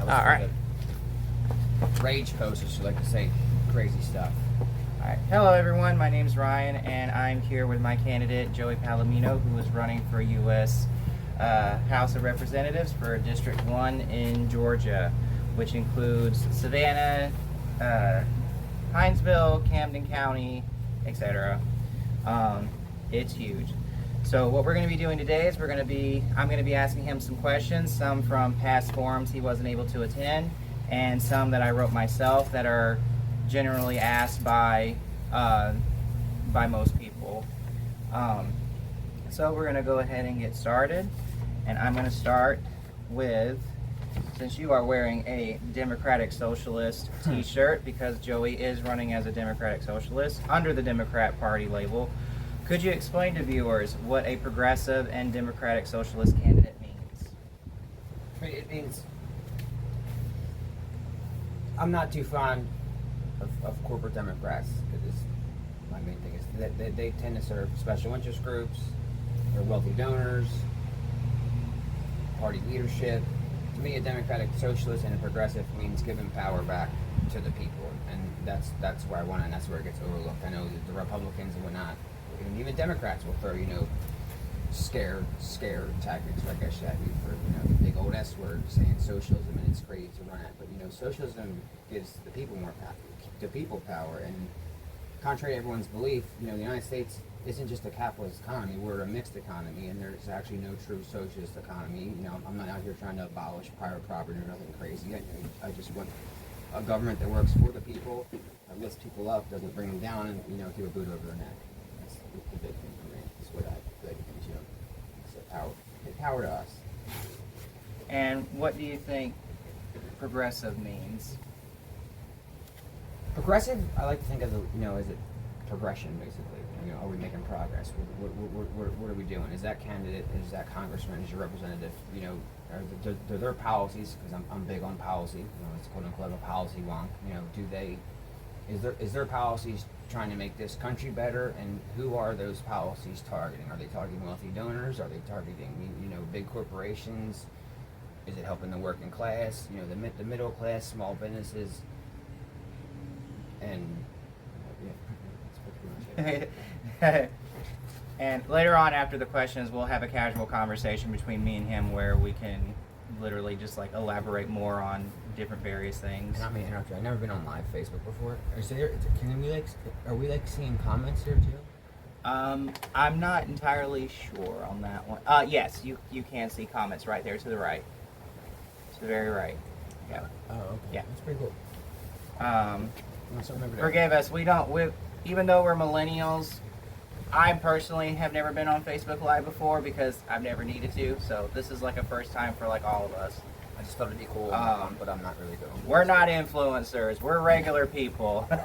posts. All right. Rage posters who like to say crazy stuff. All right. Hello, everyone. My name is Ryan, and I'm here with my candidate, Joey Palimeno, who is running for U.S. House of Representatives for District 1 in Georgia, which includes Savannah, Hinesville, Camden County, etc. It's huge. So what we're going to be doing today is I'm going to be asking him some questions, some from past forums he wasn't able to attend, and some that I wrote myself that are generally asked by most people. So we're going to go ahead and get started, and I'm going to start with, since you are wearing a Democratic Socialist t-shirt, because Joey is running as a Democratic Socialist under the Democrat Party label, could you explain to viewers what a progressive and Democratic Socialist candidate means? It means I'm not too fond of corporate Democrats, because my main thing is that they tend to serve special interest groups, they're wealthy donors, party leadership. To me, a Democratic Socialist and a progressive means giving power back to the people, and that's where I want it, and that's where it gets overlooked. I know that the Republicans and whatnot, and even Democrats will throw, scare tactics, like I said, for, the big old S word, saying socialism, and it's great to run at. But, socialism gives the people power, and contrary to everyone's belief, the United States isn't just a capitalist economy. We're a mixed economy, and there's actually no true socialist economy. I'm not out here trying to abolish private property or nothing crazy. I just want a government that works for the people, that lifts people up, doesn't bring them down, and, give a boot over their neck. That's the big thing for me. That's what I think, it's power to us. And what do you think progressive means? Progressive, I like to think of as a progression, basically. Are we making progress? What are we doing? Is that candidate, is that congressman, is your representative, are their policies, because I'm big on policy, it's quote unquote a policy wonk, is their policies trying to make this country better, and who are those policies targeting? Are they targeting wealthy donors? Are they targeting, big corporations? Is it helping the working class, the middle class, small businesses? And that's pretty much it. And later on, after the questions, we'll have a casual conversation between me and him where we can literally just elaborate more on different various things. And I mean, I've never been on live Facebook before. Are we seeing comments here too? I'm not entirely sure on that one. Yes, you can see comments right there to the right. To the very right. Yeah. Oh, okay. Yeah. That's pretty cool. Forgive us. Even though we're millennials, I personally have never been on Facebook Live before because I've never needed to. So this is a first time for all of us. I just thought it'd be cool, but I'm not really good. We're not influencers. We're regular people. All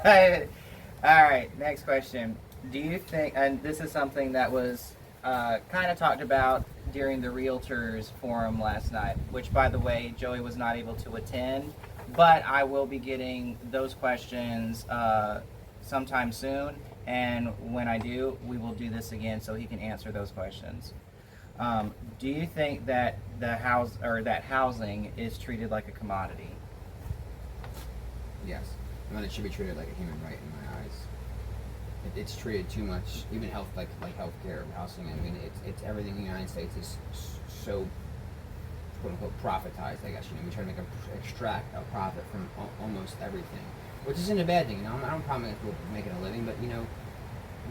right, next question. Do you think, and this is something that was kind of talked about during the Realtors Forum last night, which, by the way, Joey was not able to attend, but I will be getting those questions sometime soon, and when I do, we will do this again so he can answer those questions. Do you think that that housing is treated like a commodity? Yes. It should be treated like a human right in my eyes. It's treated too much, even health, like healthcare, housing. I mean, it's everything in the United States is so quote unquote profitized. I guess we try to extract a profit from almost everything, which isn't a bad thing. I don't have a problem with making a living, but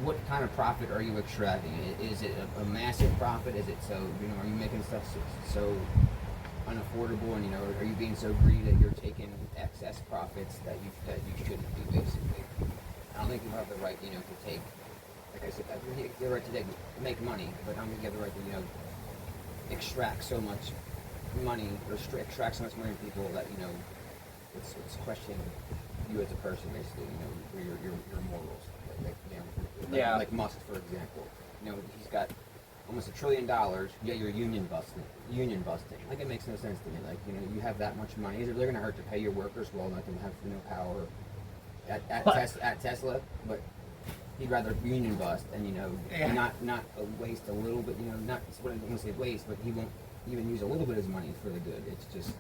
what kind of profit are you extracting? Is it a massive profit? Is it so are you making stuff so unaffordable, and are you being so greedy that you're taking excess profits that you shouldn't be, basically? I don't think you have the right to take, like I said, you have the right to make money, but I don't think you have the right to extract so much money or extract so much money from people that it's questioning you as a person, basically, your morals. Like Musk, for example. He's got almost $1 trillion, yet you're union busting. Like, it makes no sense to me. You have that much money. Is it really going to hurt to pay your workers while not going to have no power at Tesla? But he'd rather union bust and not waste a little bit. Not, I wouldn't say waste, but he won't even use a little bit of his money for the good. It's just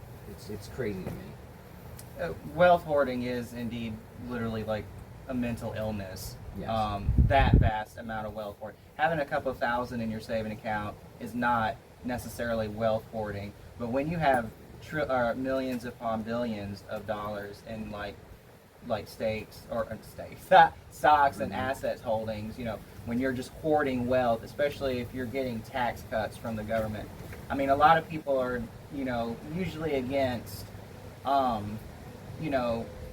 it's crazy to me. Wealth hoarding is indeed literally like a mental illness. Yes. That vast amount of wealth hoarding. Having a couple of thousand in your saving account is not necessarily wealth hoarding, but when you have millions upon billions of dollars in like stocks and assets holdings, when you're just hoarding wealth, especially if you're getting tax cuts from the government. I mean, a lot of people are, usually against,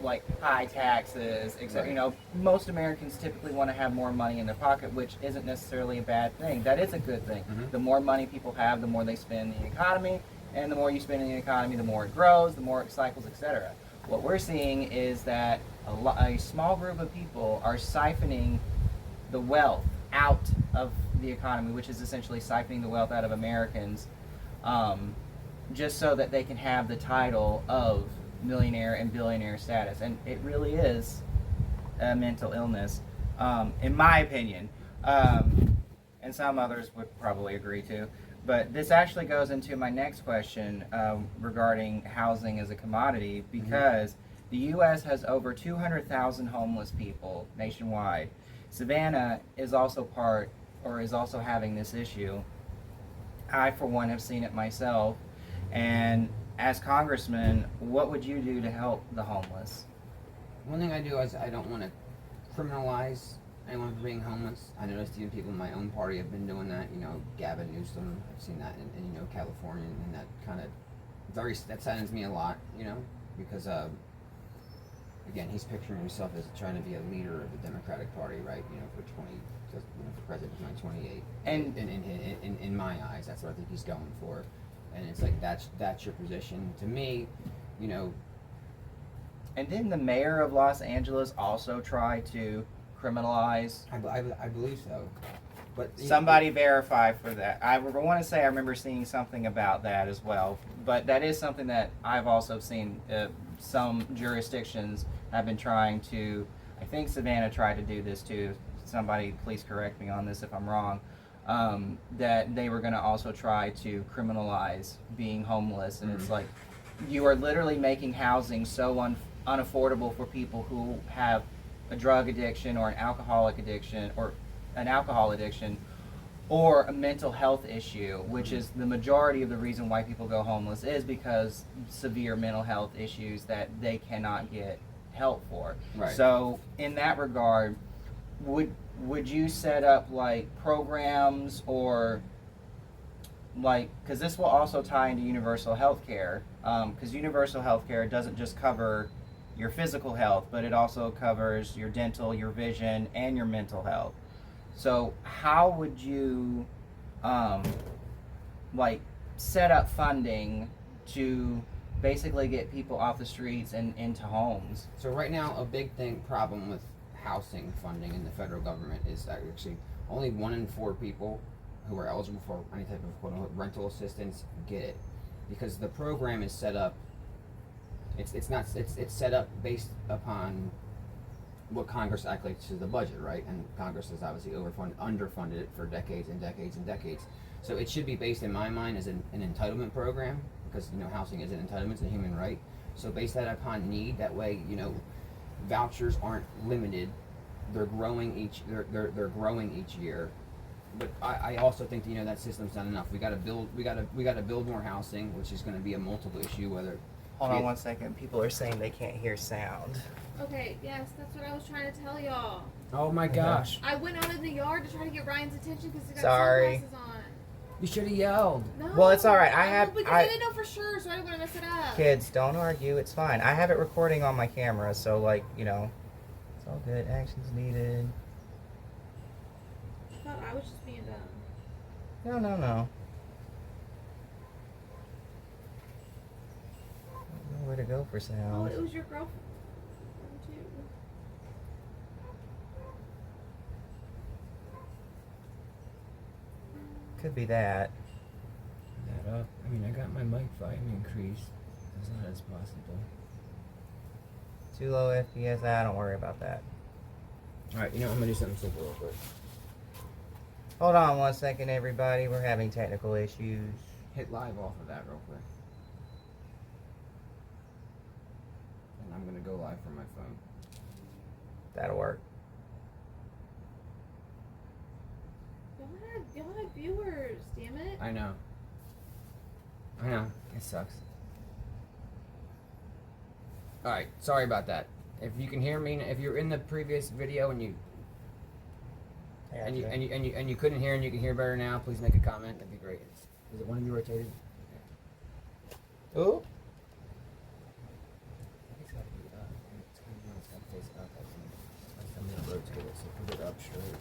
like high taxes, etc. Right. Most Americans typically want to have more money in their pocket, which isn't necessarily a bad thing. That is a good thing. Mm-hmm. The more money people have, the more they spend in the economy, and the more you spend in the economy, the more it grows, the more it cycles, etc. What we're seeing is that a small group of people are siphoning the wealth out of the economy, which is essentially siphoning the wealth out of Americans, just so that they can have the title of millionaire and billionaire status. And it really is a mental illness, in my opinion. And some others would probably agree to. But this actually goes into my next question regarding housing as a commodity, because the U.S. has over 200,000 homeless people nationwide. Savannah is also having this issue. I, for one, have seen it myself. And as congressman, what would you do to help the homeless? One thing I do is I don't want to criminalize anyone for being homeless. I noticed even people in my own party have been doing that. Gavin Newsom, I've seen that in California, and that kind of that saddens me a lot. Because again, he's picturing himself as trying to be a leader of the Democratic Party, right? For president in 2028. And in my eyes, that's what I think he's going for. And it's like that's your position. To me, And didn't the mayor of Los Angeles also try to criminalize? I believe so. But somebody verify for that. I want to say I remember seeing something about that as well. But that is something that I've also seen. Some jurisdictions have been trying to. I think Savannah tried to do this too. Somebody please correct me on this if I'm wrong. That they were going to also try to criminalize being homeless, and it's like you are literally making housing so unaffordable for people who have a drug addiction or an alcohol addiction or a mental health issue, which is the majority of the reason why people go homeless, is because severe mental health issues that they cannot get help for. Right. So in that regard, would you set up like programs or like, because this will also tie into universal health care, because universal health care doesn't just cover your physical health, but it also covers your dental, your vision, and your mental health. So how would you like set up funding to basically get people off the streets and into homes? So right now, a big problem with housing funding in the federal government is that actually only 1 in 4 people who are eligible for any type of quote-unquote rental assistance get it, because the program is set up. It's set up based upon what Congress allocates to the budget, right? And Congress has obviously underfunded it for decades and decades and decades. So it should be based, in my mind, as an entitlement program, because housing is an entitlement, it's a human right. So base that upon need. That way, vouchers aren't limited; they're growing they're growing each year. But I also think that system's not enough. We got to build more housing, which is going to be a multiple issue. Hold on one second. People are saying they can't hear sound. Okay, yes, that's what I was trying to tell y'all. Oh my gosh! I went out in the yard to try to get Ryan's attention because he got Sorry. sunglasses on. You should have yelled. No. Well, it's all right. Because I didn't know for sure, so I didn't want to mess it up. Kids, don't argue. It's fine. I have it recording on my camera, so it's all good. Actions needed. I thought I was just being dumb. No. I don't know where to go for Oh, sound. it was your girlfriend too. Could be that. That up. I got my mic volume increased as loud as possible. Too low FPS. Don't worry about that. All right, I'm gonna do something simple real quick. Hold on one second, everybody. We're having technical issues. hit live off of that real quick. And I'm gonna go live from my phone. That'll work. Y'all had viewers, damn it. I know. It sucks. Alright, sorry about that. If you can hear me, if you're in the previous video and you couldn't hear and you can hear better now, please make a comment. That'd be great. Is it one of you rotated? Ooh. It's gotta be up. It's gotta face up. I'm gonna rotate it, so put it up straight.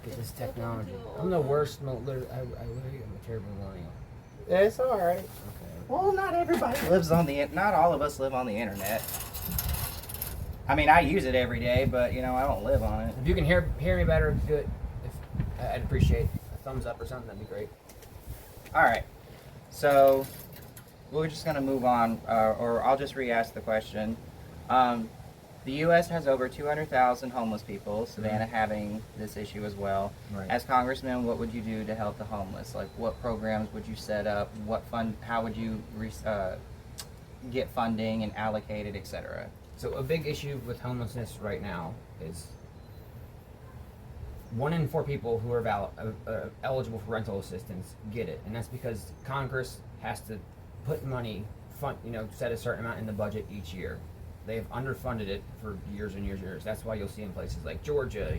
Get this technology. I'm the worst. I literally am a terrible millennial. It's all right. Okay. Well, not everybody lives on the. Not all of us live on the internet. I mean, I use it every day, but I don't live on it. If you can hear me better, do it. I'd appreciate a thumbs up or something. That'd be great. All right. So we're just gonna move on, or I'll just re-ask the question. The U.S. has over 200,000 homeless people. Savannah having this issue as well. Right. As congressman, what would you do to help the homeless? Like, what programs would you set up? How would you get funding and allocate it, etc.? So a big issue with homelessness right now is 1 in 4 people who are eligible for rental assistance get it, and that's because Congress has to put money, set a certain amount in the budget each year. They have underfunded it for years and years and years. That's why you'll see in places like Georgia,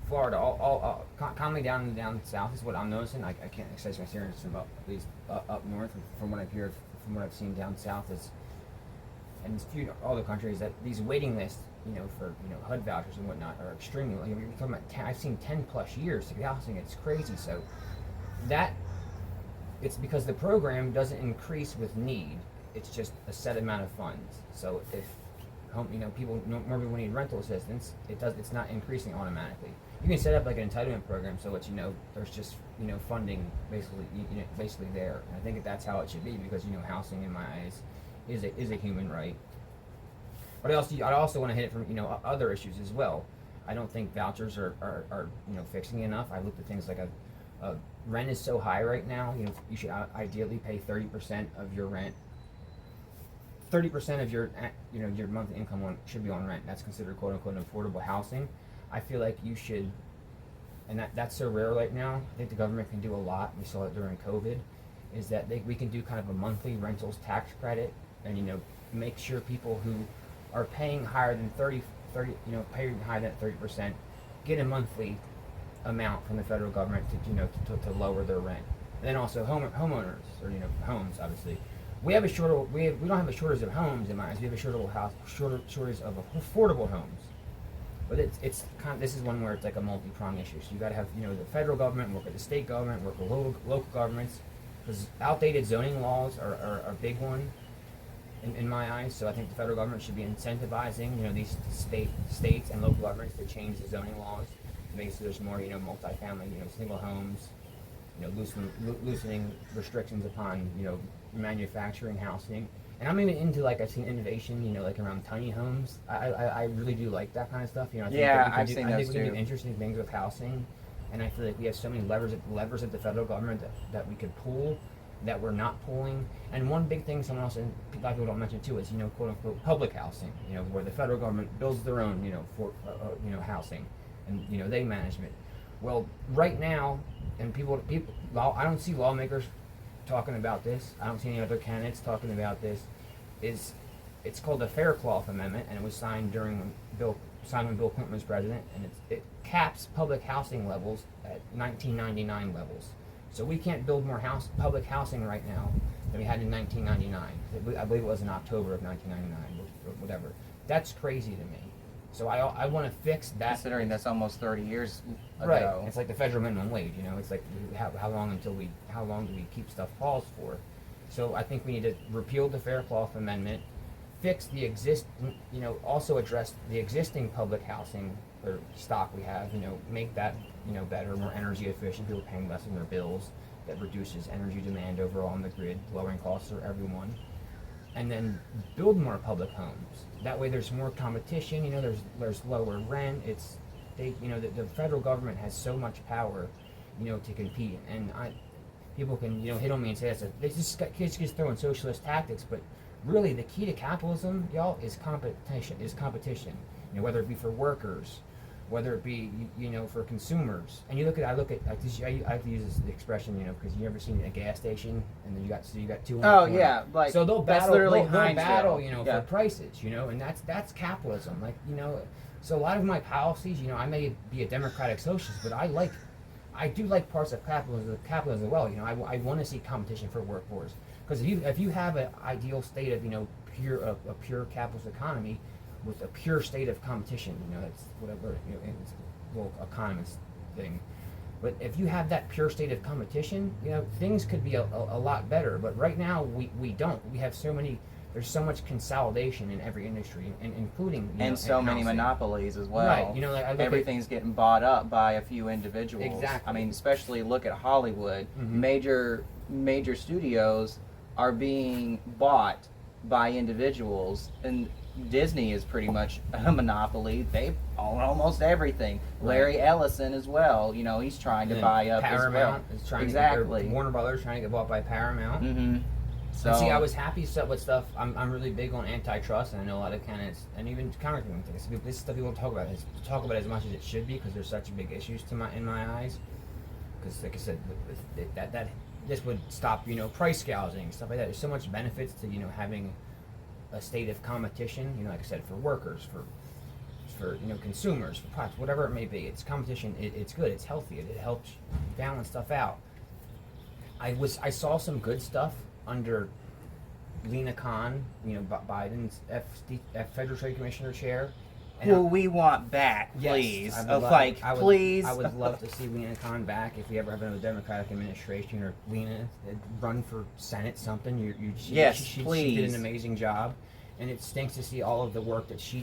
Florida, all commonly down south is what I'm noticing. I can't express my experience from at least up north from what I've seen down south is, and a few other countries, that these waiting lists, for HUD vouchers and whatnot are extremely. You're talking about I've seen 10+ years to get housing. It's crazy. So that it's because the program doesn't increase with need. It's just a set amount of funds. So if more people need rental assistance, it's not increasing automatically. You can set up like an entitlement program so it's there's just funding basically there. And I think that's how it should be, because housing in my eyes is a human right. But I also want to hit it from other issues as well. I don't think vouchers are fixing enough. I looked at things like rent is so high right now. You should ideally pay 30% of your rent. 30% of your monthly income should be on rent. That's considered quote unquote affordable housing. I feel like you should, and that's so rare right now. I think the government can do a lot. We saw it during COVID. Is that we can do kind of a monthly rentals tax credit, and make sure people who are paying higher than 30% get a monthly amount from the federal government to lower their rent. And then also homeowners or homes, obviously. We don't have a shortage of homes in my eyes. We have a shortage of affordable homes. But it's this is one where it's like a multi-pronged issue. So you got to have the federal government work with the state government, work with local governments, because outdated zoning laws are a big one in my eyes. So I think the federal government should be incentivizing these states and local governments to change the zoning laws to make so there's more multifamily single homes, loosening restrictions upon manufacturing housing. And I'm even into I've seen innovation around tiny homes. I really do like that kind of stuff. I think I've seen those we can too. do interesting things with housing, and I feel like we have so many levers at the federal government that we could pull that we're not pulling. And one big thing someone else, and a lot of people don't mention too, is quote unquote public housing, where the federal government builds their own housing, and they manage it. Well, right now, and I don't see lawmakers talking about this. I don't see any other candidates talking about this. It's called the Faircloth Amendment, and it was signed when Bill Clinton was president, and it caps public housing levels at 1999 levels. So we can't build more public housing right now than we had in 1999. I believe it was in October of 1999, or whatever. That's crazy to me. So I want to fix that. Considering that's almost 30 years ago. Right. It's like the federal minimum wage. It's like how long do we keep stuff paused for? So I think we need to repeal the Faircloth Amendment, fix the also address the existing public housing or stock we have. Make that better, more energy efficient. People paying less on their bills. That reduces energy demand overall on the grid, lowering costs for everyone. And then build more public homes. That way, there's more competition. There's lower rent. The federal government has so much power, to compete. And people can hit on me and say they kids just throwing socialist tactics, but really the key to capitalism, y'all, is competition. Whether it be for workers, whether it be for consumers. And I look at I have to use this expression because you ever seen a gas station and then you got two. Oh yeah, like so they'll that's battle. literally They'll battle Yeah. for prices, and that's capitalism. So a lot of my policies, I may be a democratic socialist, but I do like parts of capitalism as well. I want to see competition for workforce, because if you have an ideal state of a pure capitalist economy with a pure state of competition, that's whatever it's a little economist thing. But if you have that pure state of competition, things could be a lot better. But right now we don't. We have there's so much consolidation in every industry, and including and so many housing. monopolies as well. Right. Everything's getting bought up by a few individuals. Exactly. I mean, especially look at Hollywood. Mm-hmm. Major studios are being bought by individuals, and Disney is pretty much a monopoly. They own almost everything. Right. Larry Ellison as well. He's trying to buy up Paramount as well. is trying exactly. to Warner Brothers trying to get bought by Paramount. Mm-hmm. So And see, I was happy with stuff. I'm really big on antitrust, and I know a lot of candidates and even congressmen think this is stuff people don't talk about. Talk about it as much as it should be, because there's such big issues in my eyes. Because like I said, that this would stop price gouging, stuff like that. There's so much benefits to having a state of competition. Like I said, for workers, for consumers, for products, whatever it may be. It's competition. It's good. It's healthy. It helps balance stuff out. I saw some good stuff under Lena Khan, Biden's Federal Trade Commissioner chair. And who we want back, please. Yes, Please. I would love to see Lena Khan back if we ever have another Democratic administration, or Lena run for Senate, something. She please. She did an amazing job, and it stinks to see all of the work that she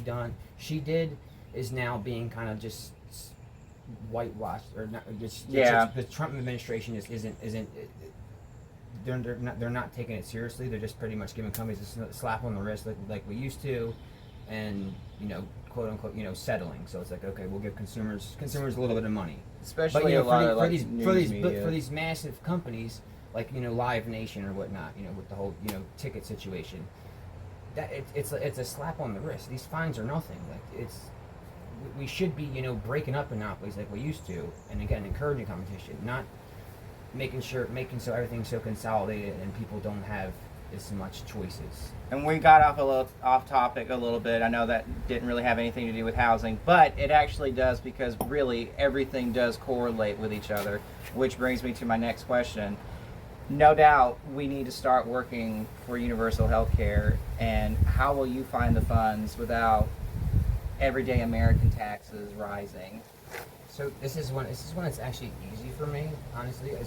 did is now being kind of just whitewashed, or not. The Trump administration just isn't. They're not taking it seriously. They're just pretty much giving companies a slap on the wrist like we used to, and quote unquote settling. So it's like, okay, we'll give consumers a little bit of money, Especially but a lot of for media. these massive companies like Live Nation or whatnot, with the whole ticket situation, that it's a slap on the wrist. These fines are nothing. Like we should be breaking up monopolies like we used to, and again encouraging competition, not making so everything's so consolidated and people don't have as much choices. And we got off topic a little bit. I know that didn't really have anything to do with housing, but it actually does, because really everything does correlate with each other, which brings me to my next question. No doubt we need to start working for universal health care, and how will you find the funds without everyday American taxes rising? So this is when it's actually easy for me, honestly.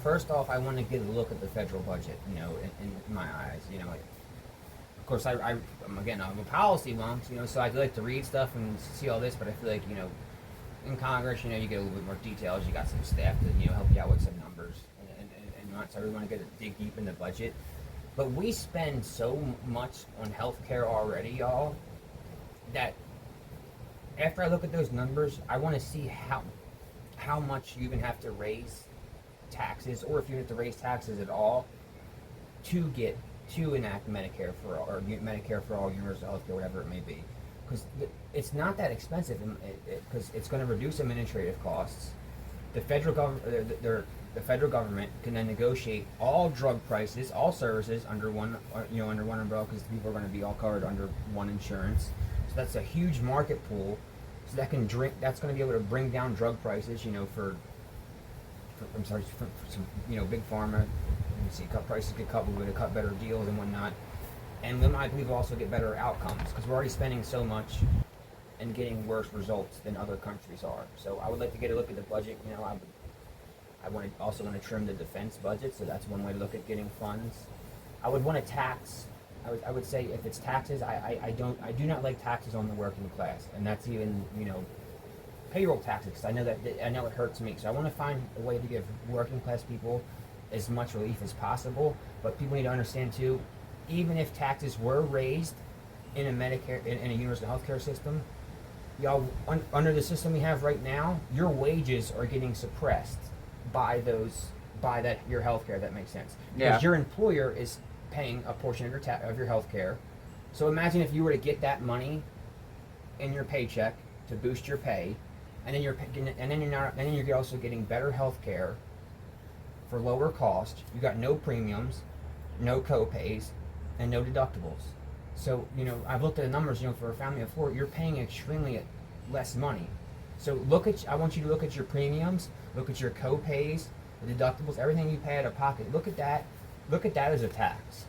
First off, I want to get a look at the federal budget, in my eyes. Of course, I'm a policy wonk, so I like to read stuff and see all this, but I feel like, in Congress, you get a little bit more details. You got some staff to, help you out with some numbers, and not. So I really want to dig deep in the budget. But we spend so much on healthcare already, y'all, that after I look at those numbers, I want to see how much you even have to raise taxes, or if you have to raise taxes at all, to enact Medicare for all, or Medicare for all, universal health care, whatever it may be, because it's not that expensive, because it's going to reduce administrative costs. The federal government can then negotiate all drug prices, all services under one umbrella, because people are going to be all covered under one insurance. That's a huge market pool, so that's going to be able to bring down drug prices, for some, big pharma. You see, cut prices get cut, we're going to cut better deals and whatnot, and then I believe we'll also get better outcomes, because we're already spending so much and getting worse results than other countries are. So I would like to get a look at the budget. I also want to trim the defense budget, so that's one way to look at getting funds. I would want to tax. I would say if it's taxes, I do not like taxes on the working class, and that's even payroll taxes, because I know it hurts me. So I want to find a way to give working class people as much relief as possible. But people need to understand too, even if taxes were raised in a Medicare in a universal health care system, y'all, under the system we have right now, your wages are getting suppressed by by that your health care. That makes sense. Yeah. Because your employer is paying a portion of your health care. So imagine if you were to get that money in your paycheck to boost your pay, and then you're also getting better health care for lower cost. You got no premiums, no co-pays, and no deductibles. So, I've looked at the numbers, for a family of 4, you're paying extremely less money. So I want you to look at your premiums, look at your co-pays, the deductibles, everything you pay out of pocket. Look at that as a tax.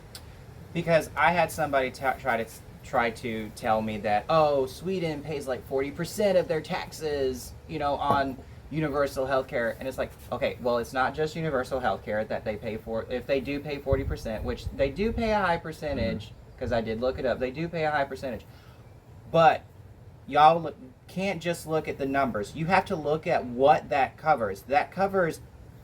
Because I had somebody try to tell me that, Sweden pays like 40% of their taxes, on universal health care. And it's like, okay, well, it's not just universal health care that they pay for. If they do pay 40%, which they do pay a high percentage, because I did look it up, they do pay a high percentage. But y'all can't just look at the numbers. You have to look at what that covers. That covers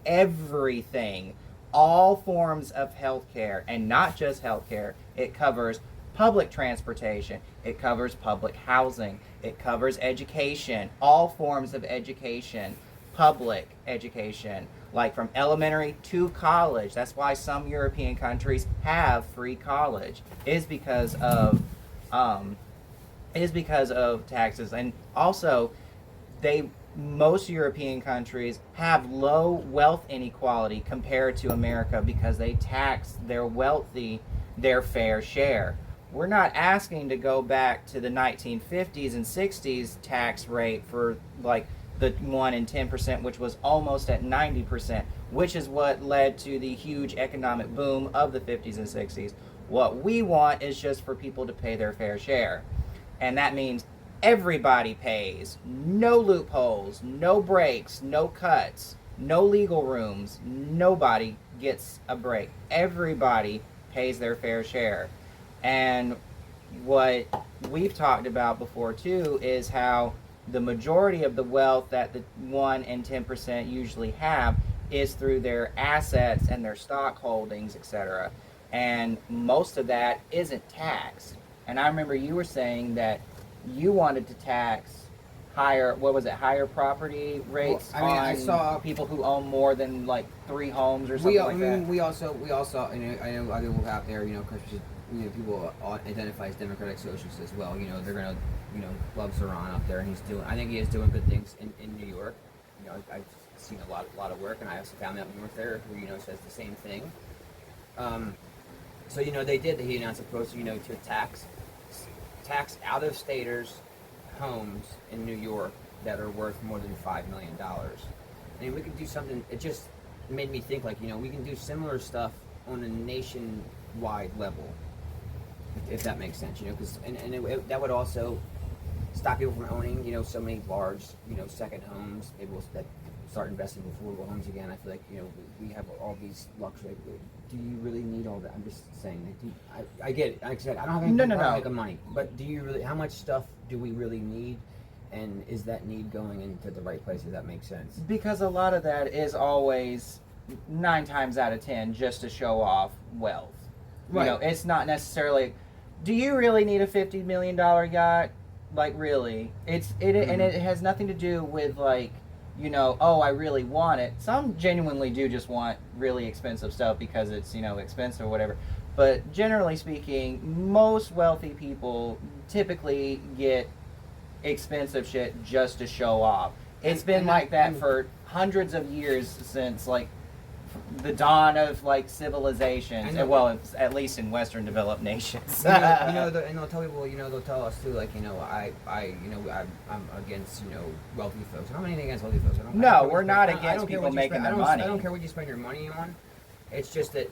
everything, all forms of health care, and not just health care. It covers public transportation, it covers public housing, it covers education, all forms of education, public education, like from elementary to college. That's why some European countries have free college, is because of taxes. And also, most European countries have low wealth inequality compared to America because they tax their wealthy their fair share. We're not asking to go back to the 1950s and 60s tax rate for like the 1 and 10%, which was almost at 90%, which is what led to the huge economic boom of the 50s and 60s. What we want is just for people to pay their fair share. And that means everybody pays. No loopholes, no breaks, no cuts, no legal rooms. Nobody gets a break. Everybody pays their fair share. And what we've talked about before too is how the majority of the wealth that the 1 and 10% usually have is through their assets and their stock holdings, etc. And most of that isn't taxed. And I remember you were saying that you wanted to tax higher property rates I saw people who own more than like 3 homes or something like that. We also, I know other people out there, countries, people identify as democratic socialists as well. They're gonna, love Saran up there, and I think he is doing good things in New York. I've seen a lot of work, and I have some family up north there who, says the same thing. So, he announced a proposal, to tax out-of-staters' homes in New York that are worth more than $5 million. I mean, we could do something. It just made me think, like, we can do similar stuff on a nationwide level, if that makes sense, because that would also stop people from owning, so many large, second homes. Maybe we'll start investing in affordable homes again. I feel like, we have all these luxury. Do you really need all that? I'm just saying. I get it. Like I said, I don't have any problem making money. But do you really? How much stuff do we really need? And is that need going into the right place? Does that make sense? Because a lot of that is always 9 times out of 10 just to show off wealth. Right. It's not necessarily. Do you really need a $50 million yacht? Like, really? And it has nothing to do with like, I really want it. Some genuinely do just want really expensive stuff because it's, expensive or whatever. But generally speaking, most wealthy people typically get expensive shit just to show off. It's been like that for hundreds of years since like the dawn of like civilizations. Well, at least in Western developed nations. And they'll tell people, they'll tell us too, like, I'm against, wealthy folks. I don't have anything against wealthy folks. We're not against people making their money. I don't care what you spend your money on. It's just that,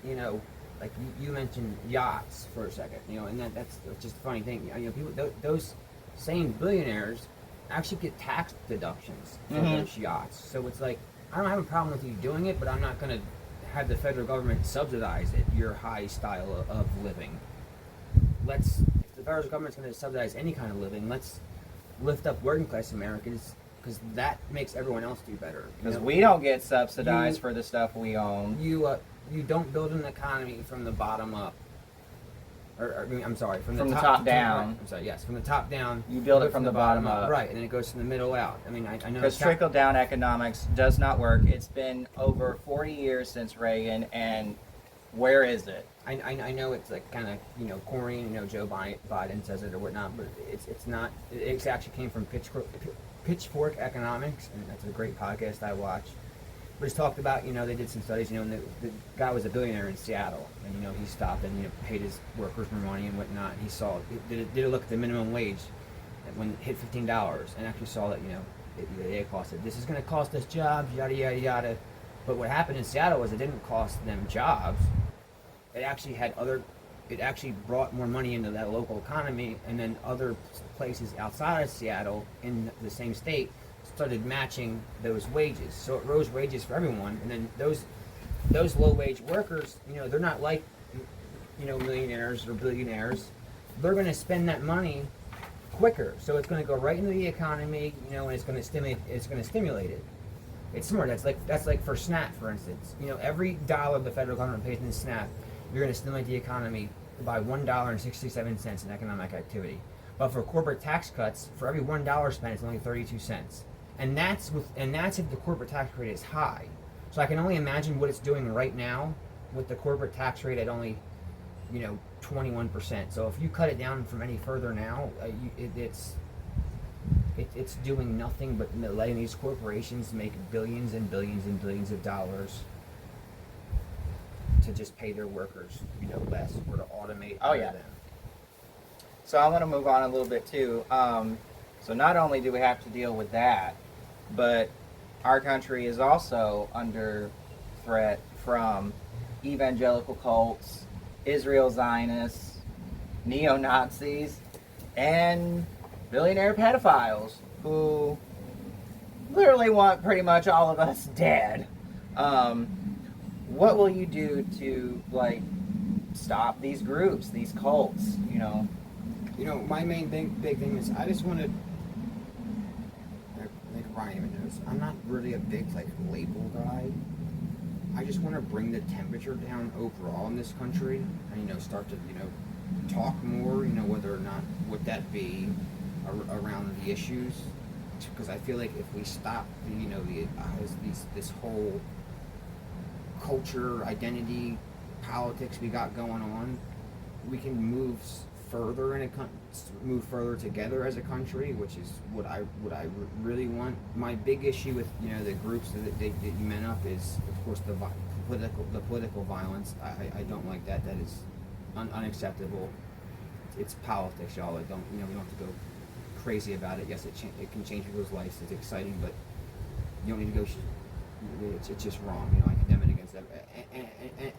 like you mentioned yachts for a second, and that's just a funny thing. People, those same billionaires actually get tax deductions for those yachts. So it's like, I don't have a problem with you doing it, but I'm not going to have the federal government subsidize it, your high style of living. If the federal government's going to subsidize any kind of living, let's lift up working class Americans, because that makes everyone else do better. Because we don't get subsidized for the stuff we own. You don't build an economy from the bottom up. I mean, I'm sorry, from the From the top, top to down. right. I'm sorry, yes, from the top down. You build go it from the bottom up. Right, and then it goes from the middle out. I mean, I know Because trickle down economics does not work. It's been over 40 years since Reagan, and where is it? I know it's like kind of, you know, corny, you know, Joe Biden says it or whatnot, but it's not. It actually came from Pitchfork Economics, and that's a great podcast I watch. But it's talked about, you know, they did some studies, you know, and the guy was a billionaire in Seattle, and, you know, he stopped and, you know, paid his workers more money and whatnot. And he saw, did a look at the minimum wage when it hit $15 and actually saw that, you know, it costed, this is going to cost us jobs, yada, yada, yada. But what happened in Seattle was it didn't cost them jobs. It actually it actually brought more money into that local economy, and then other places outside of Seattle in the same state started matching those wages. So it rose wages for everyone, and then those low wage workers, you know, they're not like, you know, millionaires or billionaires. They're going to spend that money quicker, so it's going to go right into the economy, you know, and it's going to stimulate it. It's smart. That's like for SNAP, for instance. You know, every dollar the federal government pays in SNAP, you're going to stimulate the economy by $1.67 in economic activity. But for corporate tax cuts, for every $1 spent, it's only 32 cents. And that's if the corporate tax rate is high. So I can only imagine what it's doing right now with the corporate tax rate at only, you know, 21%. So if you cut it down from any further now, it's doing nothing but letting these corporations make billions and billions and billions of dollars to just pay their workers, you know, less, or to automate them. So I want to move on a little bit too. So not only do we have to deal with that, but our country is also under threat from evangelical cults, Israel Zionists, neo-Nazis, and billionaire pedophiles who literally want pretty much all of us dead. What will you do to, like, stop these groups, these cults, you know? You know, my main big thing is I just want to, I think Ryan even knows, I'm not really a big, like, label guy. I just want to bring the temperature down overall in this country and, you know, start to, you know, talk more, you know, whether or not would that be around the issues. Because I feel like if we stop, you know, this whole culture, identity, politics we got going on, we can move further together as a country, which is what I really want. My big issue with, you know, the groups that you meant up is, of course, the political violence. I don't like that. That is unacceptable. It's politics, y'all. We don't have to go crazy about it. Yes, it can change people's lives. It's exciting, but you don't need to go. It's just wrong. You know, I condemn it against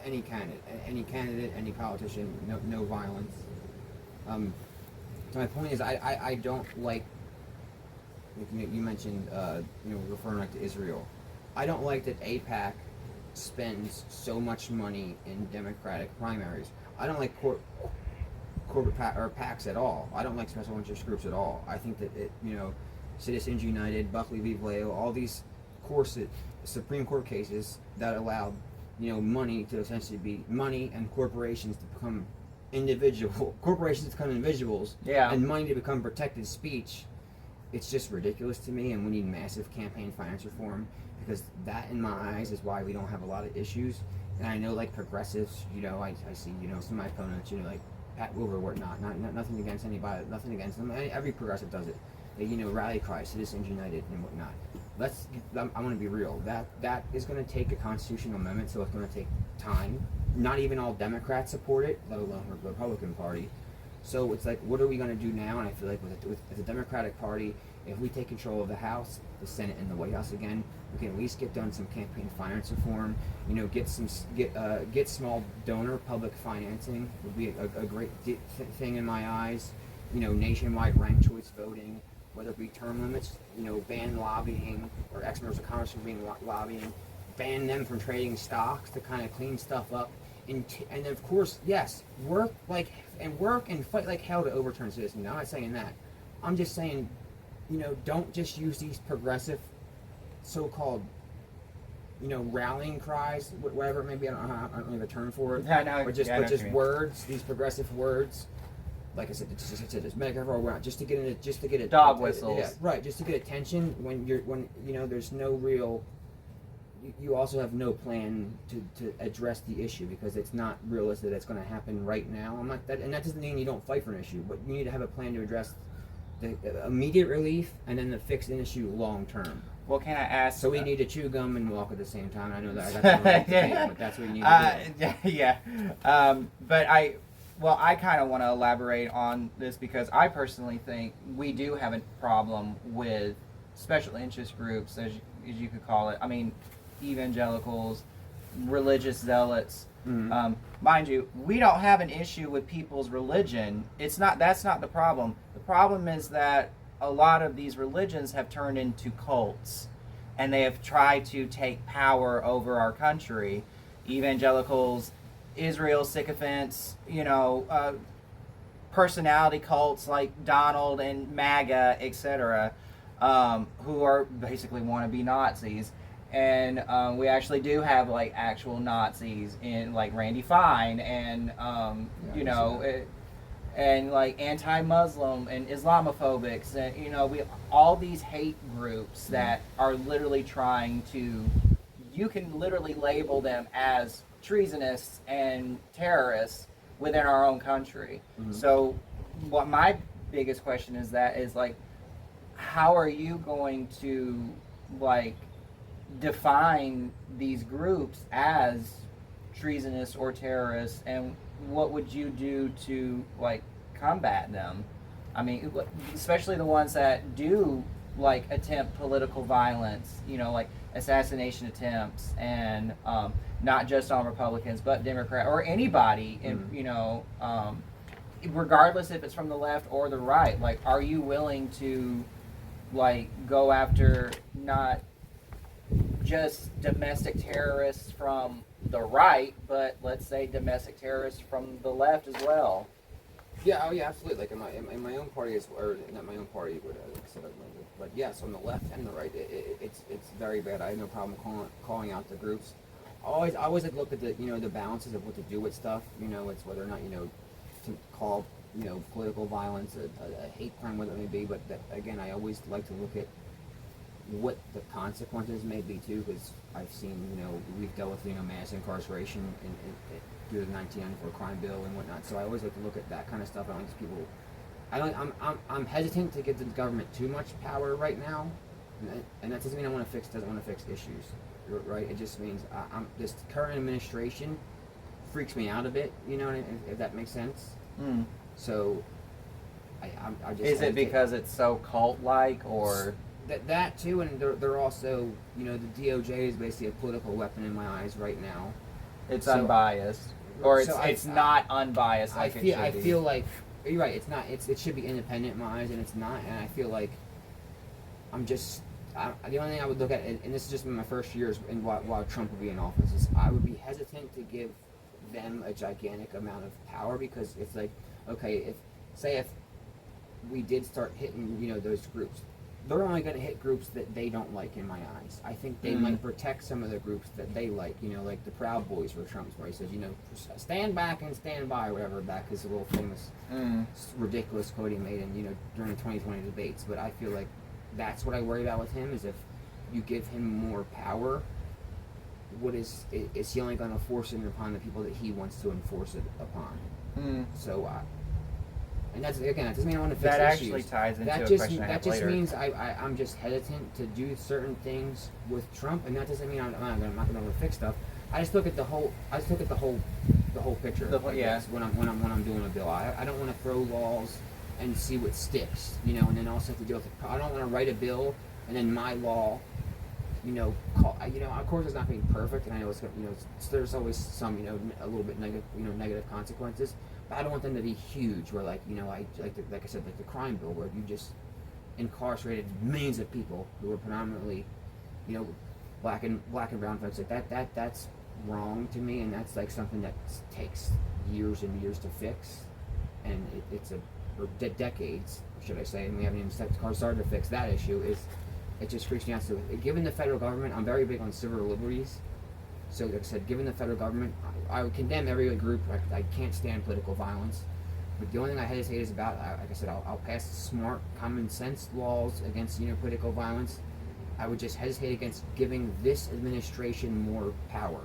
any candidate, any politician. No violence. So my point is, I don't like you mentioned, you know, referring to Israel. I don't like that AIPAC spends so much money in Democratic primaries. I don't like corporate PACs at all. I don't like special interest groups at all. I think that you know, Citizens United, Buckley v. Valeo, all these Supreme Court cases that allowed, you know, money to essentially be money and corporations to become corporations to become individuals, and money to become protected speech. It's just ridiculous to me, and we need massive campaign finance reform, because that, in my eyes, is why we don't have a lot of issues. And I know, like, progressives, you know, I see, you know, some of my opponents, you know, like Pat Wilbur, whatnot, nothing against anybody, nothing against them. Every progressive does it. They, you know, rally cry, Citizens United, and whatnot. I want to be real. That is going to take a constitutional amendment, so it's going to take time. Not even all Democrats support it, let alone the Republican Party. So it's like, what are we going to do now? And I feel like with the Democratic Party, if we take control of the House, the Senate, and the White House again, we can at least get done some campaign finance reform. You know, get small donor public financing would be a great thing in my eyes. You know, nationwide ranked choice voting, whether it be term limits. You know, ban lobbying, or ex-members of Congress from being lobbying. Ban them from trading stocks to kind of clean stuff up. And then, of course, yes, work and fight like hell to overturn citizens. I'm not saying that. I'm just saying, you know, don't just use these progressive so-called rallying cries, whatever it may be. I don't know the term for it. I know. Or just, yeah, I know but what just you mean. words, these progressive words. Like I said, just make everyone around, just to get it. Dog whistles. Yeah, right. Just to get attention when there's no real. You also have no plan to address the issue because it's not realistic that it's going to happen right now. I'm not that, and that doesn't mean you don't fight for an issue, but you need to have a plan to address the immediate relief and then the fix an issue long term. Well, can I ask? So we need to chew gum and walk at the same time. I know that I got the wrong debate, but that's what you need to do. Yeah. But I kind of want to elaborate on this because I personally think we do have a problem with special interest groups, as you could call it. I mean, evangelicals, religious zealots. Mm-hmm. Mind you, we don't have an issue with people's religion. That's not the problem. The problem is that a lot of these religions have turned into cults, and they have tried to take power over our country. Evangelicals, Israel sycophants, personality cults like Donald and MAGA, etc., who are basically wannabe Nazis. And we actually do have like actual Nazis in like Randy Fine and and like anti-Muslim and Islamophobics and we all these hate groups that are literally trying to, you can literally label them as treasonous and terrorists within our own country. Mm-hmm. So what my biggest question is like, how are you going to like define these groups as treasonous or terrorists, and what would you do to like combat them? I mean, especially the ones that do like attempt political violence, like assassination attempts, and not just on Republicans but Democrat or anybody, regardless if it's from the left or the right. Like, are you willing to like go after not just domestic terrorists from the right, but let's say domestic terrorists from the left as well? Yeah, absolutely. Like in my own party, or not my own party, but yes, on the left and the right, it's very bad. I have no problem calling out the groups. I always look at the the balances of what to do with stuff. It's whether or not to call political violence a hate crime, whatever it may be. But again, I always like to look at what the consequences may be too, because I've seen we've dealt with mass incarceration through the 1994 crime bill and whatnot. So I always like to look at that kind of stuff. I don't think people. I'm hesitant to give the government too much power right now, and that doesn't mean doesn't want to fix issues, right? It just means this current administration freaks me out a bit. If that makes sense. Mm. So I just. Is it because it's so cult-like, or? That too, and they're also, the DOJ is basically a political weapon in my eyes right now. It's So- unbiased, or so it's not unbiased. I Like feel it should be. feel like you're right. It's not. It should be independent in my eyes, and it's not. And I feel like the only thing I would look at, and this is just my first years while Trump would be in office, is I would be hesitant to give them a gigantic amount of power, because it's like, okay, if we did start hitting those groups, they're only going to hit groups that they don't like in my eyes. I think they might protect some of the groups that they like, like the Proud Boys for Trump's, where he says, stand back and stand by, or whatever, back his little famous, ridiculous quote he made in, during the 2020 debates. But I feel like that's what I worry about with him, is if you give him more power, is he only going to force it upon the people that he wants to enforce it upon? So, and that's, again, that doesn't mean I want to fix That issues. actually ties into That a just question I have that just later. means I'm just hesitant to do certain things with Trump, and that doesn't mean I'm not going to fix stuff. I just look at the whole picture. Yeah. When I'm doing a bill, I don't want to throw laws and see what sticks, and then also have to deal with it. I don't want to write a bill and then my law, of course it's not being perfect, and I know it's there's always some a little bit negative consequences. But I don't want them to be huge, where like I said, like the crime bill, where you just incarcerated millions of people who were predominantly, black and brown folks. Like that's wrong to me, and that's like something that takes years and years to fix, and it's decades, should I say, and we haven't even started to fix that issue. it just freaks me out. So, given the federal government, I'm very big on civil liberties. So, like I said, given the federal government, I would condemn every group. I can't stand political violence. But the only thing I hesitate is about, like I said, I'll pass smart, common sense laws against political violence. I would just hesitate against giving this administration more power,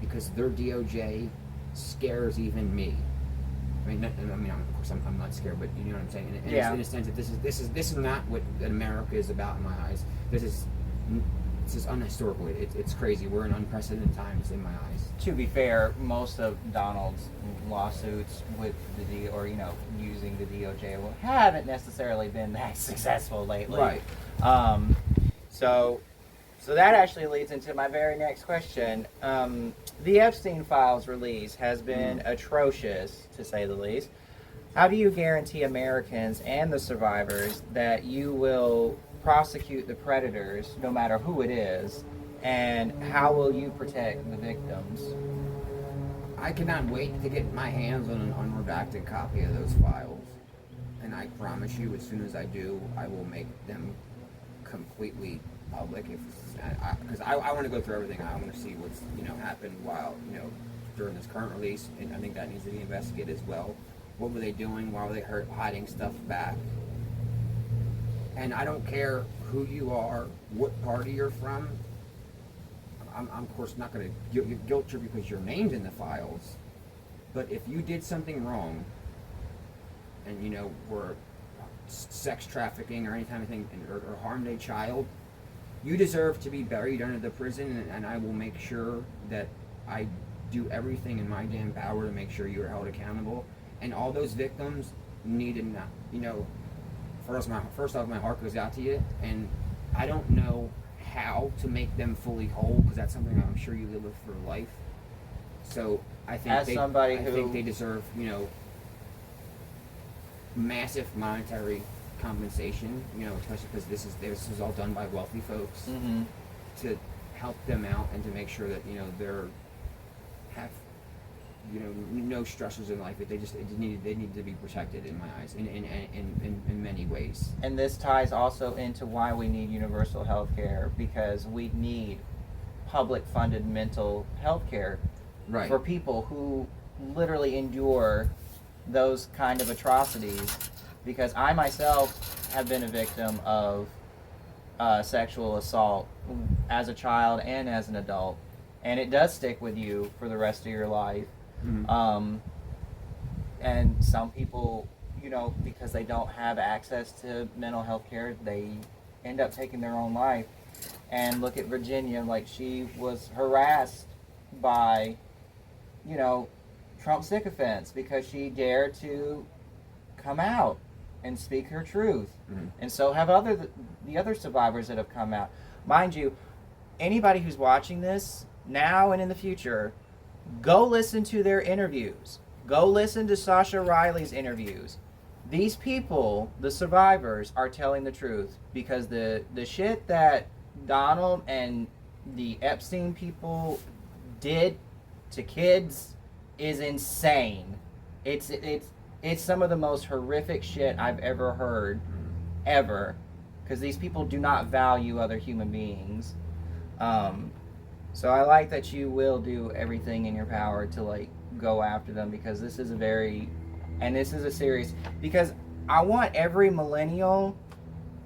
because their DOJ scares even me. I mean, of course, I'm not scared, but you know what I'm saying. In a sense, that this is not what America is about in my eyes. This is unhistorical. It's crazy. We're in unprecedented times in my eyes. To be fair, most of Donald's lawsuits with using the DOJ haven't necessarily been that successful lately. Right. So that actually leads into my very next question. The Epstein Files release has been atrocious, to say the least. How do you guarantee Americans and the survivors that you will prosecute the predators, no matter who it is, and how will you protect the victims? I cannot wait to get my hands on an unredacted copy of those files, and I promise you, as soon as I do, I will make them completely public. Because I want to go through everything. I want to see what's happened while during this current release, and I think that needs to be investigated as well. What were they doing? Why were they hiding stuff back? And I don't care who you are, what party you're from. I'm of course not going to guilt trip because your name's in the files. But if you did something wrong, and were sex trafficking or any kind of thing, or harmed a child, you deserve to be buried under the prison. And I will make sure that I do everything in my damn power to make sure you are held accountable. And all those victims need to first off, my heart goes out to you, and I don't know how to make them fully whole, because that's something I'm sure you live with for life. So I think think they deserve, massive monetary compensation, especially because this is all done by wealthy folks, to help them out and to make sure that they're have no stressors in life. They need to be protected in my eyes in many ways. And this ties also into why we need universal health care, because we need public funded mental health care for people who literally endure those kind of atrocities. Because I myself have been a victim of sexual assault as a child and as an adult, and it does stick with you for the rest of your life. And some people, because they don't have access to mental health care, they end up taking their own life. And look at Virginia, like, she was harassed by, Trump sycophants because she dared to come out and speak her truth. And so have the other survivors that have come out. Mind you, anybody who's watching this now and in the future, go listen to their interviews. Go listen to Sasha Riley's interviews. These people, the survivors, are telling the truth, because the shit that Donald and the Epstein people did to kids is insane. It's some of the most horrific shit I've ever heard, ever, because these people do not value other human beings. So I like that you will do everything in your power to go after them, because this is a serious, because I want every millennial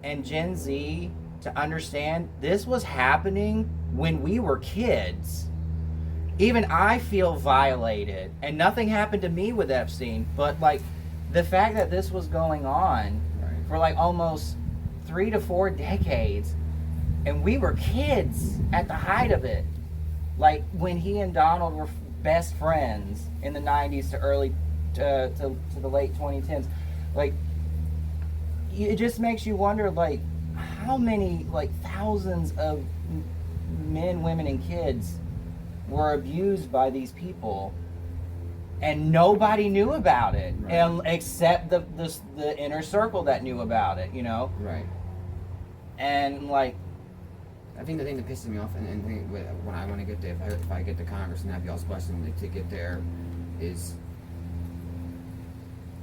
and Gen Z to understand this was happening when we were kids. Even I feel violated, and nothing happened to me with Epstein, but the fact that this was going on for almost 3 to 4 decades, and we were kids at the height of it. When he and Donald were best friends in the 90s to the late 2010s, it just makes you wonder, how many, thousands of men, women, and kids were abused by these people, and nobody knew about it, except the inner circle that knew about it, Right. And I think the thing that pisses me off, and when I want to get there, if I get to Congress and have y'all's blessing to get there, is,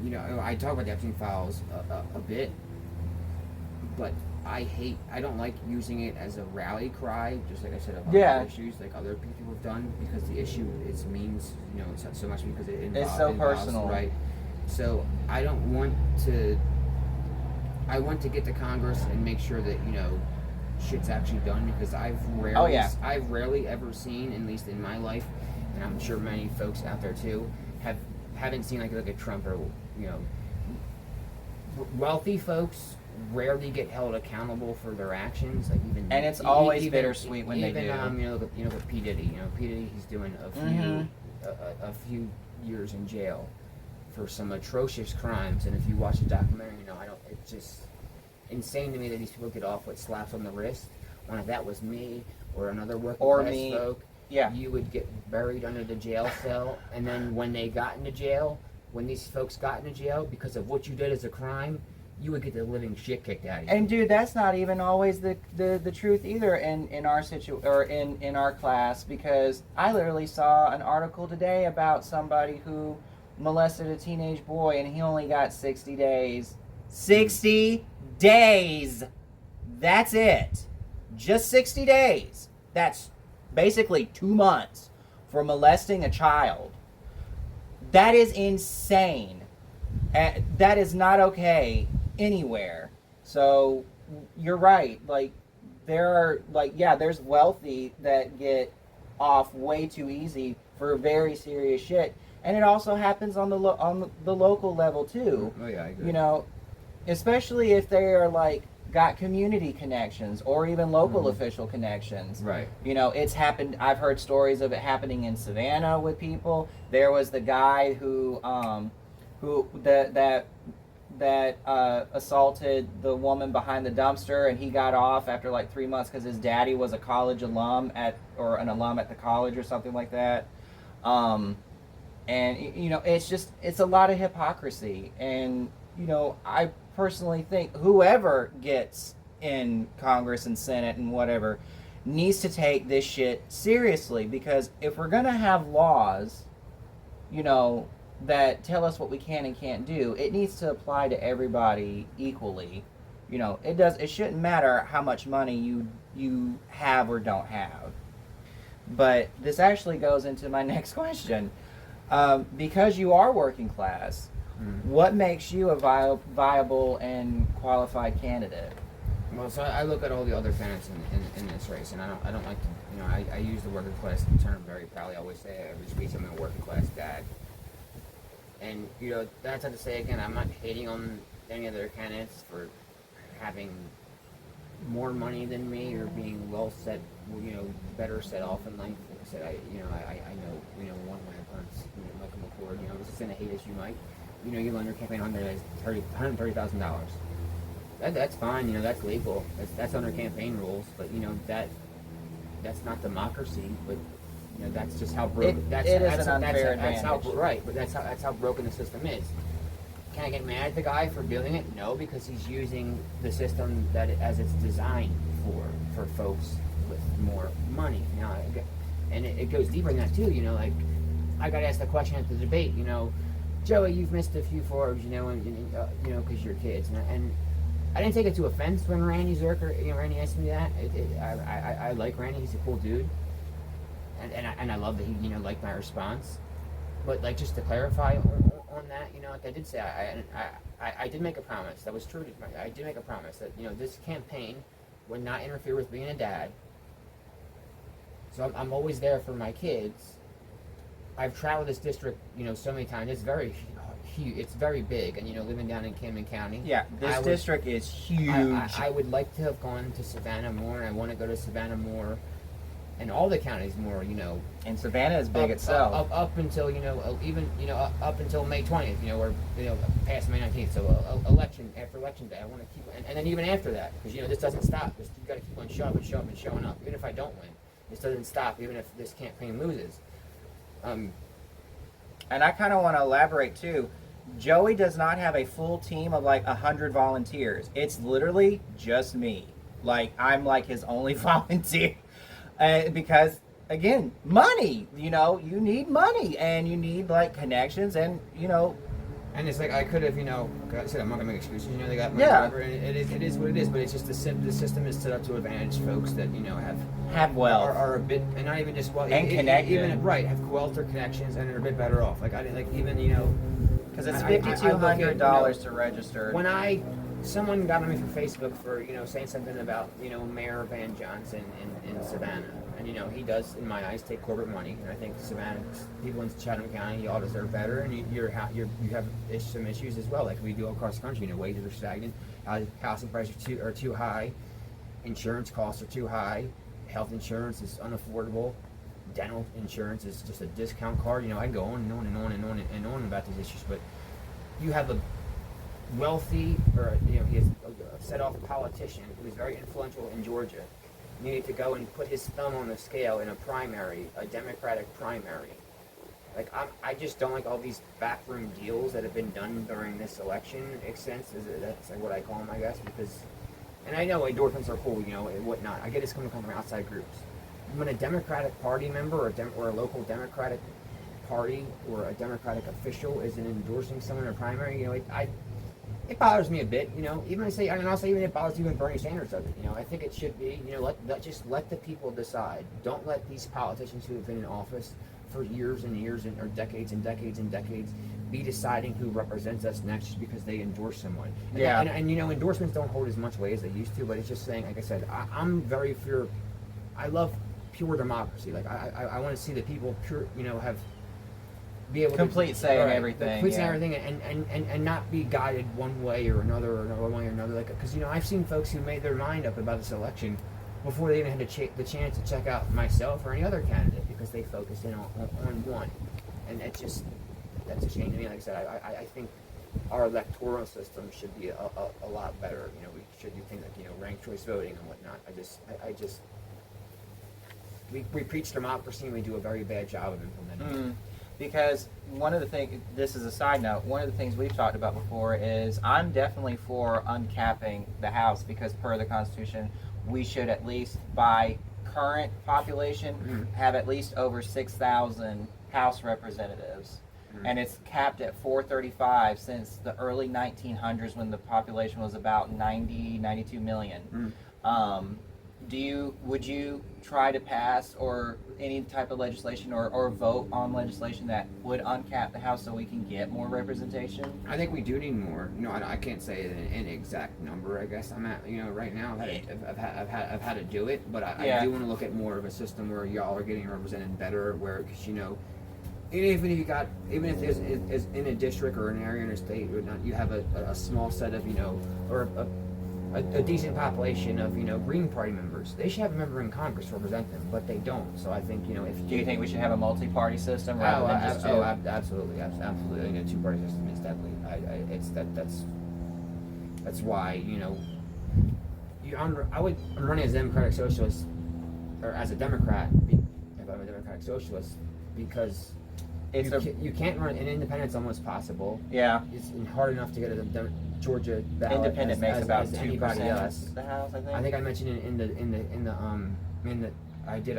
I talk about the Epstein Files a bit, but I don't like using it as a rally cry, just like I said about Yeah. other issues, like other people have done, because the issue is means, it's not so much because It's so involves, personal. right? So I don't want to. I want to get to Congress and make sure that shit's actually done, because I've rarely ever seen, at least in my life, and I'm sure many folks out there too, haven't seen like a Trump or wealthy folks rarely get held accountable for their actions. Like and it's always bittersweet when they do. Look at P Diddy. P Diddy, he's doing a few years in jail for some atrocious crimes. And if you watch the documentary, it's just insane to me that these people get off with slaps on the wrist. When if that was me or another working class folk, you would get buried under the jail cell. And then when they got into jail, when these folks got into jail because of what you did as a crime, you would get the living shit kicked out of you. And dude, that's not even always the truth either in our in our class, because I literally saw an article today about somebody who molested a teenage boy and he only got 60 days. 60 days. That's it. Just 60 days. That's basically 2 months for molesting a child. That is insane. That is not okay anywhere. So you're right. Like there are there's wealthy that get off way too easy for very serious shit, and it also happens on the local level too. Oh yeah, I agree. Especially if they are got community connections or even local official connections. Right. It's happened. I've heard stories of it happening in Savannah with people. There was the guy who assaulted the woman behind the dumpster, and he got off after 3 months because his daddy was a college alum an alum at the college or something like that. And it's a lot of hypocrisy, and I personally think whoever gets in Congress and Senate and whatever needs to take this shit seriously, because if we're gonna have laws, that tell us what we can and can't do, it needs to apply to everybody equally. It shouldn't matter how much money you have or don't have. But this actually goes into my next question. Because you are working class, what makes you a viable and qualified candidate? Well, so I look at all the other candidates in this race, and I don't like to, I use the working class term very proudly. I always say every speech I'm a working class dad. And, that's not to say, again, I'm not hating on any other candidates for having more money than me or being well set, better set off in life. Like I said, I know, one of my opponents, Michael McCord, this isn't a hate as you might. You loan your campaign $130,000. That's fine, that's legal. That's under campaign rules, but that's not democracy. But that's just how broken. That's how broken the system is. Can I get mad at the guy for doing it? No, because he's using the system as it's designed for folks with more money. Now, and it goes deeper than that too. I got asked the question at the debate. Joey, you've missed a few Forbes, and because you're kids, and I didn't take it to offense when Randy asked me that. I like Randy; he's a cool dude, and I love that he liked my response. But just to clarify on that, I did say I did make a promise that was true. I did make a promise that this campaign would not interfere with being a dad. So I'm always there for my kids. I've traveled this district, so many times. It's very huge. It's very big, and living down in Camden County. Yeah, this district is huge. I would like to have gone to Savannah more, and I want to go to Savannah more, and all the counties more. And Savannah is big itself. Up until even up until May 20th. Or past May 19th. So after election day, I want to keep, and then even after that, because this doesn't stop. You got to keep on showing up, even if I don't win. This doesn't stop, even if this campaign loses. And I kind of want to elaborate too. Joey does not have a full team of 100 volunteers. It's literally just me. I'm his only volunteer. Because again, money. You need money, and you need connections, and And it's like I could have, like I said, I'm not gonna make excuses. They got money, Yeah. whatever, and it is what it is. But it's just the system is set up to advantage folks that Have wealth. are a bit, and not even just well, And connected. even right, have wealth or connections, and are a bit better off. Like I didn't like even Because it's I look $5,200 at, to register. when someone got on me from Facebook for saying something about Mayor Van Johnson in Savannah, and he does in my eyes take corporate money, and I think Savannah people in Chatham County y'all deserve better, and you have some issues as well, like we do across the country. Wages are stagnant, housing prices are too high, insurance costs are too high, health insurance is unaffordable, dental insurance is just a discount card. I can go on and on and on and on and on about these issues, but you have a wealthy, or he is a set-off politician who is very influential in Georgia, needed to go and put his thumb on the scale in a Democratic primary. Like I just don't like all these backroom deals that have been done during this election. Makes sense? That's like what I call them, I guess, because. And I know endorsements are cool, and whatnot. I get it's going to come from outside groups. When a Democratic Party member or a local Democratic Party or a Democratic official is endorsing someone in a primary, it bothers me a bit, Even even it bothers even Bernie Sanders does it, I think it should be, let the people decide. Don't let these politicians who have been in office for years and years or decades and decades and decades be deciding who represents us next just because they endorse someone. And endorsements don't hold as much weight as they used to, but it's just saying, like I said, I'm very I love pure democracy. Like I want to see the people be able complete to say in everything, complete say in everything, and not be guided one way or another, Like, because I've seen folks who made their mind up about this election before they even had the chance to check out myself or any other candidate because they focused in on one, and that's a shame to me. Like I said, I think our electoral system should be a lot better. We should do things like ranked choice voting and whatnot. We preach democracy and we do a very bad job of implementing it. Because one of the things, this is a side note, one of the things we've talked about before is I'm definitely for uncapping the House because per the Constitution, we should at least, by current population, have at least over 6,000 House representatives. And it's capped at 435 since the early 1900s when the population was about 92 million. Would you try to pass or any type of legislation or vote on legislation that would uncap the House so we can get more representation? I think we do need more. I can't say an exact number. I guess I'm at. Right now I've had to do it, but I do want to look at more of a system where y'all are getting represented better. Where because even if there's in a district or an area in a state, or not, you have a small set of or a decent population of Green Party members. They should have a member in Congress to represent them, but they don't. So I think if do you think we should have a multi-party system rather than just two? Absolutely. A two-party system is deadly. That's why I'm running as a Democratic Socialist or as a Democrat if I'm a Democratic Socialist because you can't run an independent's almost possible. Yeah, it's hard enough to get a Georgia ballot. Independent makes about 2% of the House, I think. I think I mentioned it I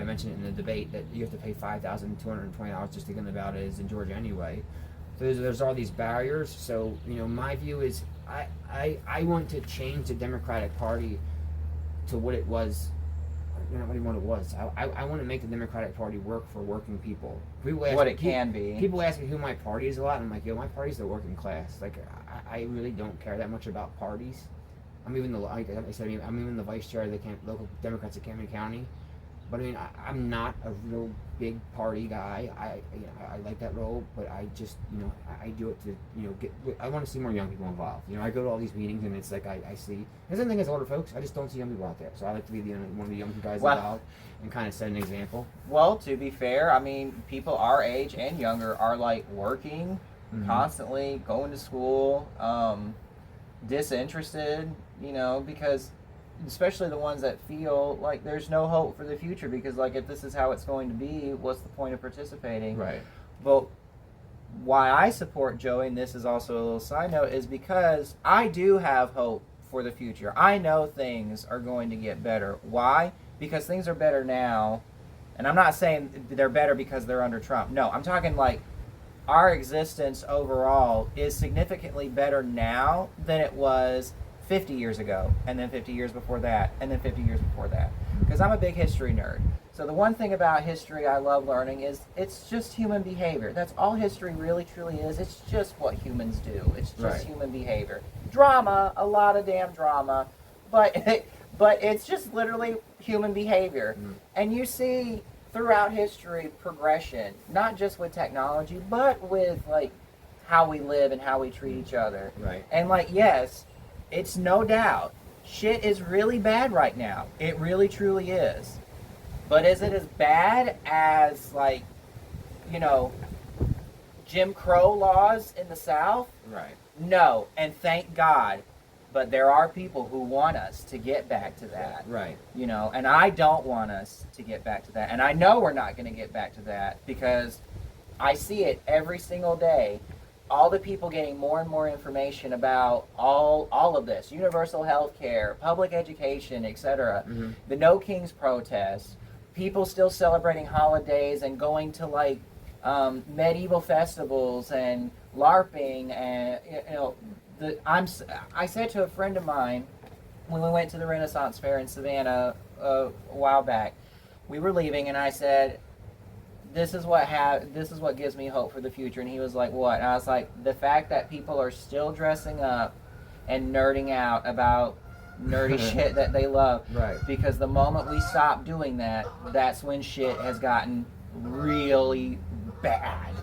mentioned it in the debate that you have to pay $5,220 just to get on the ballot is in Georgia anyway. So there's all these barriers. So my view is I want to change the Democratic Party to what it was. Not even what it was. I want to make the Democratic Party work for working people. Can be. People ask me who my party is a lot, and I'm like, my party's the working class. Like, I really don't care that much about parties. I'm even the vice chair of the local Democrats of Camden County. But I'm not a real big party guy. I like that role, but I just I do it to I want to see more young people involved. I go to all these meetings and it's like I see. There's nothing as older folks. I just don't see young people out there. So I like to be one of the young guys involved and kind of set an example. Well, to be fair, people our age and younger are like working constantly, going to school, disinterested. Because. Especially the ones that feel like there's no hope for the future because if this is how it's going to be, what's the point of participating? Right. But why I support Joey, and this is also a little side note, is because I do have hope for the future. I know things are going to get better. Why? Because things are better now. And I'm not saying they're better because they're under Trump. No, I'm talking our existence overall is significantly better now than it was 50 years ago, and then 50 years before that, and then 50 years before that. Because I'm a big history nerd. So the one thing about history I love learning is it's just human behavior. That's all history really truly is. It's just what humans do. It's just Right. human behavior. Drama, a lot of damn drama, but but it's just literally human behavior. And you see throughout history progression, not just with technology, but with like how we live and how we treat each other. Right. And like, yes, it's no doubt shit is really bad right now. It really truly is. But is it as bad as, like, you know, Jim Crow laws in the South? Right. No, and thank God. But there are people who want us to get back to that. Right. You know, and I don't want us to get back to that. And I know we're not going to get back to that because I see it every single day. All the people getting more and more information about all of this, universal health care, public education, etc. Mm-hmm. The No Kings protests, people still celebrating holidays and going to like medieval festivals and LARPing, and you know, I said to a friend of mine when we went to the Renaissance Fair in Savannah a while back, we were leaving, and I said, this is what gives me hope for the future. And he was like, what? And I was like, the fact that people are still dressing up and nerding out about nerdy shit that they love. Right. Because the moment we stop doing that, that's when shit has gotten really bad.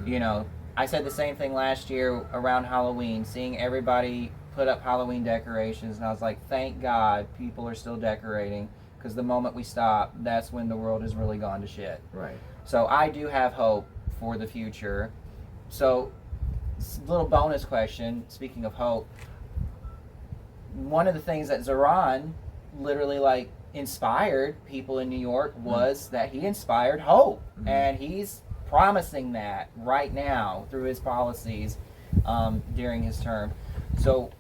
You know, I said the same thing last year around Halloween, seeing everybody put up Halloween decorations, and I was like, thank God people are still decorating, because the moment we stop, that's when the world has really gone to shit. Right. So I do have hope for the future. So, little bonus question, speaking of hope, one of the things that Zoran literally like inspired people in New York was that he inspired hope. And he's promising that right now through his policies during his term. So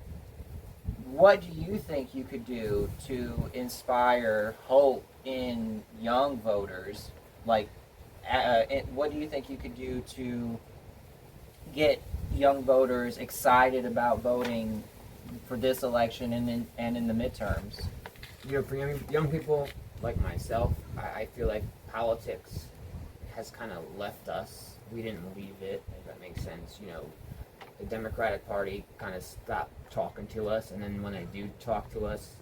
what do you think you could do to inspire hope in young voters? Like, what do you think you could do to get young voters excited about voting for this election and in the midterms? You know, for young people like myself, I feel like politics has kind of left us. We didn't leave it, if that makes sense. You know, the Democratic Party kind of stopped talking to us, and then when they do talk to us,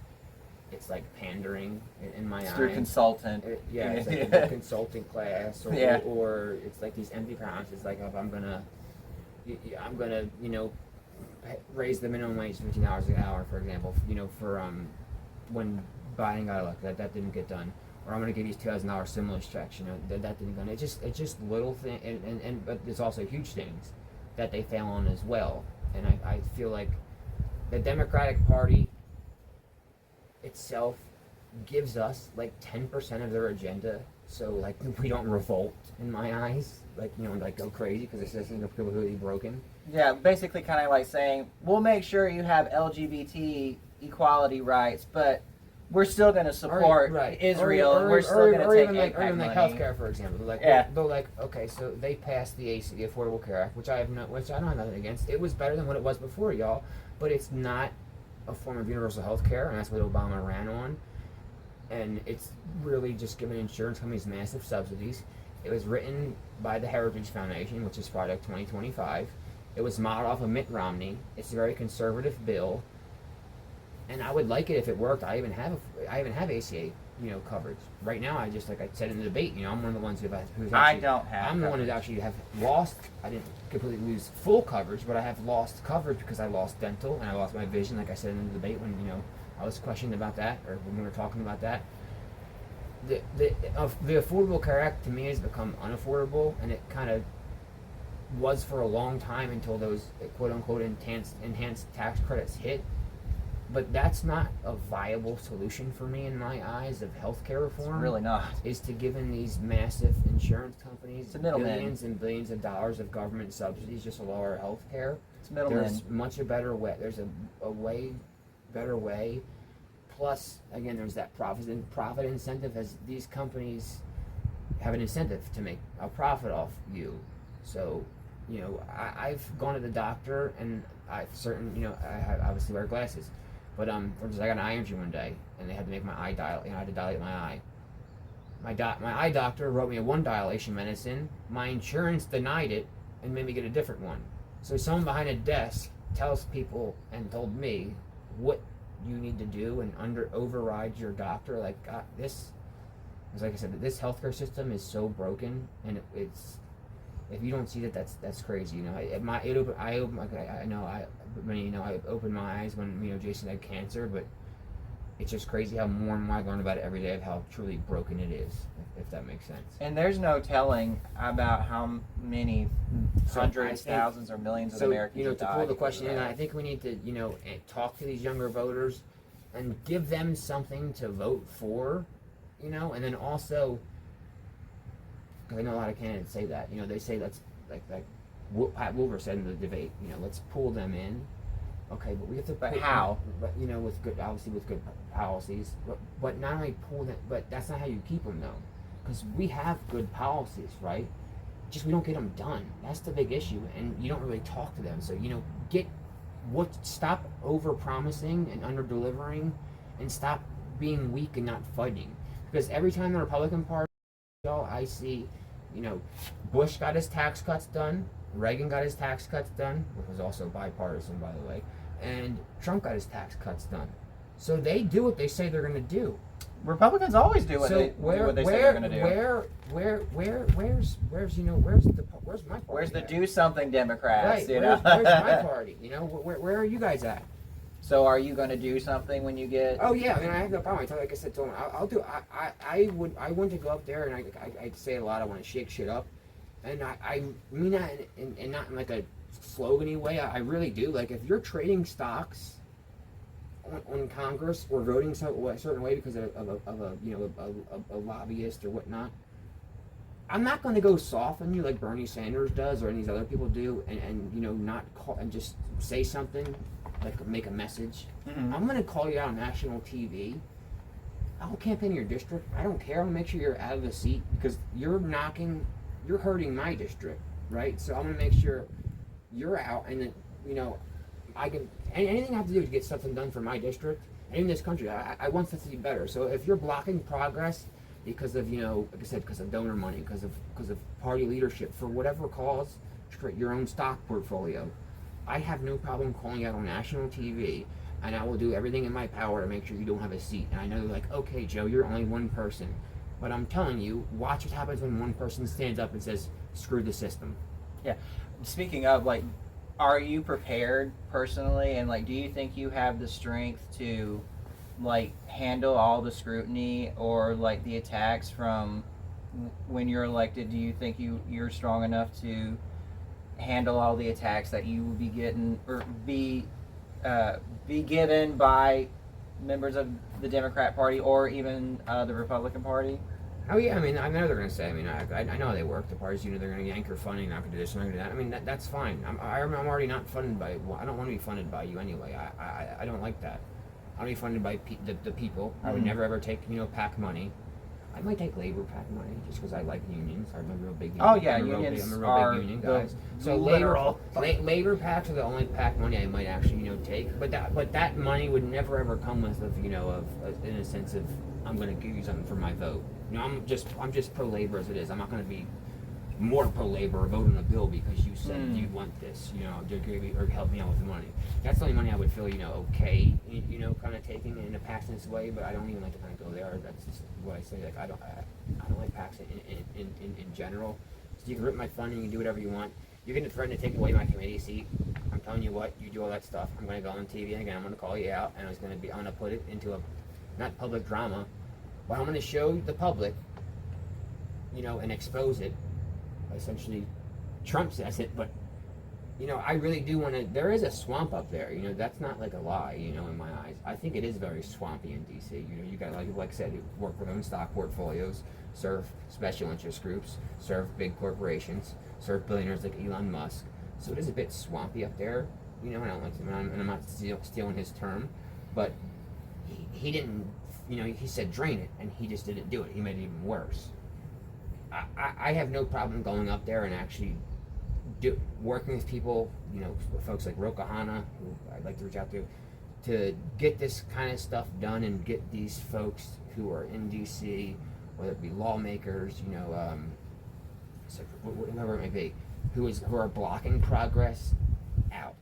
it's like pandering in my eyes. It's through consultant. It's like a consulting class, or, Yeah. or it's like these empty promises, like if I'm gonna, you know, raise the minimum wage to $15 an hour, for example. You know, for when Biden got elected, that didn't get done. Or I'm gonna give you $2,000 stimulus checks. You know, that didn't go. It's just little things, and but there's also huge things that they fail on as well. And I feel like the Democratic Party itself gives us like 10% of their agenda, so like we don't revolt in my eyes, like, you know, like go crazy because it's just, you know, people who are broken. Yeah, basically kind of like saying, we'll make sure you have LGBT equality rights, but we're still going to support Israel, and we're still going to take like, AIPAC like money. healthcare, for example. Like, Yeah. they're like, okay, so they passed the AC, the Affordable Care Act, which I don't have nothing against. It was better than what it was before, y'all, but it's not a form of universal health care, and that's what Obama ran on. And it's really just giving insurance companies massive subsidies. It was written by the Heritage Foundation, which is Project 2025. It was modeled off of Mitt Romney. It's a very conservative bill, and I would like it if it worked. I even have ACA, you know, coverage right now. I just, like I said in the debate, you know, I'm one of the ones who's actually, I don't have I'm the one coverage. who actually have lost. I didn't completely lose full coverage, but I have lost coverage because I lost dental and I lost my vision. Like I said in the debate, when, you know, I was questioned about that, or when we were talking about that. The Affordable Care Act to me has become unaffordable, and it kind of was for a long time until those quote unquote enhanced tax credits hit. But that's not a viable solution for me in my eyes of healthcare reform. It's really not. Is to give in these massive insurance companies It's a middleman. billions and billions of dollars of government subsidies just to lower healthcare. It's middlemen. There's much a better way. There's a way better way. Plus, again, there's that profit incentive, as these companies have an incentive to make a profit off you. So, I've gone to the doctor and I have obviously wear glasses, but for instance, I got an eye injury one day and they had to make my eye dial. I had to dilate my eye. My eye doctor wrote me a one dilation medicine. My insurance denied it and made me get a different one. So someone behind a desk tells people and told me what you need to do and overrides your doctor. Like God, this, because like I said, this healthcare system is so broken, and it's if you don't see that, that's crazy. I opened my eyes when Jason had cancer, but it's just crazy how more and more I learn about it every day of how truly broken it is, if that makes sense. And there's no telling about how many hundreds, thousands, or millions of Americans to pull the question in, I think we need to talk to these younger voters and give them something to vote for, and then also, because I know a lot of candidates say that, they say let's like Pat Wilbur said in the debate, let's pull them in. Okay, but we have to. But how? But with good policies. But not only pull them, but that's not how you keep them though, because we have good policies, right? Just we don't get them done. That's the big issue, and you don't really talk to them. So stop over promising and under delivering, and stop being weak and not fighting. Because every time the Republican Party, I see, Bush got his tax cuts done, Reagan got his tax cuts done, which was also bipartisan, by the way, and Trump got his tax cuts done. So they do what they say they're going to do. Republicans always do what they say they're going to do. Where's my party? Where's the do something Democrats? Right. Where's my party? Where are you guys at? So are you going to do something when you get? Oh yeah, I have no problem. Like I said to him, I'll do. I want to go up there, and I say a lot. I want to shake shit up, and I mean that in not in like a slogany way. I really do. Like if you're trading stocks on Congress or voting a certain way because of a lobbyist or whatnot, I'm not going to go soft on you like Bernie Sanders does or any of these other people do, and not call and just say something. Like make a message. Mm-hmm. I'm gonna call you out on national TV. I'll campaign in your district. I don't care. I'll make sure you're out of the seat because you're hurting my district, right? So I'm gonna make sure you're out, and then I can anything I have to do to get something done for my district and in this country. I want this to be better. So if you're blocking progress because of like I said, because of donor money, because of party leadership for whatever cause, your own stock portfolio. I have no problem calling out on national TV, and I will do everything in my power to make sure you don't have a seat. And I know they're like, okay, Joe, you're only one person. But I'm telling you, watch what happens when one person stands up and says, screw the system. Yeah. Speaking of, are you prepared personally? And, do you think you have the strength to, handle all the scrutiny or, the attacks from when you're elected? Do you think you're strong enough to handle all the attacks that you will be getting or be given by members of the Democrat Party or even the Republican Party? Oh yeah, I know they're going to say. I know how they work. The parties, they're going to yank your funding, not going to do this, not going to do that. That's fine. I'm already not funded by. I don't want to be funded by you anyway. I don't like that. I want to be funded by the people. I would never ever take PAC money. I might take labor PAC money just because I like unions. I'm a real big union. Oh yeah, unions I'm a real big union guys. So labor PACs are the only PAC money I might actually take. But that money would never ever come with in a sense of I'm going to give you something for my vote. I'm just pro labor as it is. I'm not going to be more pro labor or vote on a bill because you said you want this. Or help me out with the money. That's the only money I would feel okay. Kind of taking it in a PAC in this way. But I don't even like to kind of go there. That's just what I say. I don't like PACs in general. So you can rip my funding, you can do whatever you want. You can threaten to take away my committee seat. I'm telling you what, you do all that stuff. I'm going to go on TV again. I'm going to call you out, and I'm going to put it into a not public drama, but I'm going to show the public, and expose it. Essentially, Trump says it, but I really do want to. There is a swamp up there. That's not like a lie. In my eyes, I think it is very swampy in DC. You got like I said, work with own stock portfolios, serve special interest groups, serve big corporations, serve billionaires like Elon Musk. So it is a bit swampy up there. I don't like him, and I'm not stealing his term, but he didn't. He said drain it, and he just didn't do it. He made it even worse. I have no problem going up there and actually working with people, folks like Rokahana, who I'd like to reach out to get this kind of stuff done and get these folks who are in DC, whether it be lawmakers, so whoever it may be, who are blocking progress out,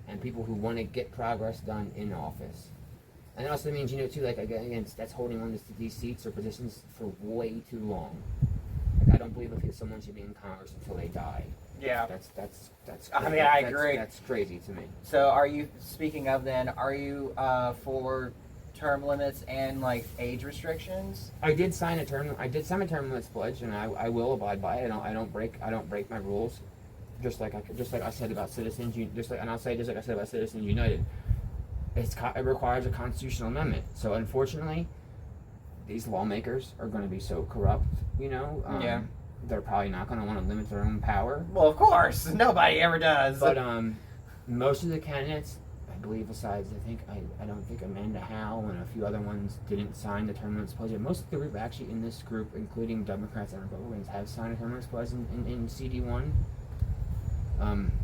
and people who want to get progress done in office. And it also means, too, like, again, that's holding on to these seats or positions for way too long. Like, I don't believe if someone should be in Congress until they die. Yeah. That's. I mean, I agree. That's crazy to me. So, are you for term limits and like age restrictions? I did sign a term limits pledge, and I will abide by it. I don't break my rules. Just like I said about Citizens, and I'll say just like I said about Citizens United. It requires a constitutional amendment. So unfortunately, these lawmakers are going to be so corrupt. Yeah. They're probably not going to want to limit their own power. Well, of course, nobody ever does. But most of the candidates, I believe, besides I don't think Amanda Howe and a few other ones didn't sign the term limits pledge. Most of the group actually in this group, including Democrats and Republicans, have signed a term limits pledge in CD1.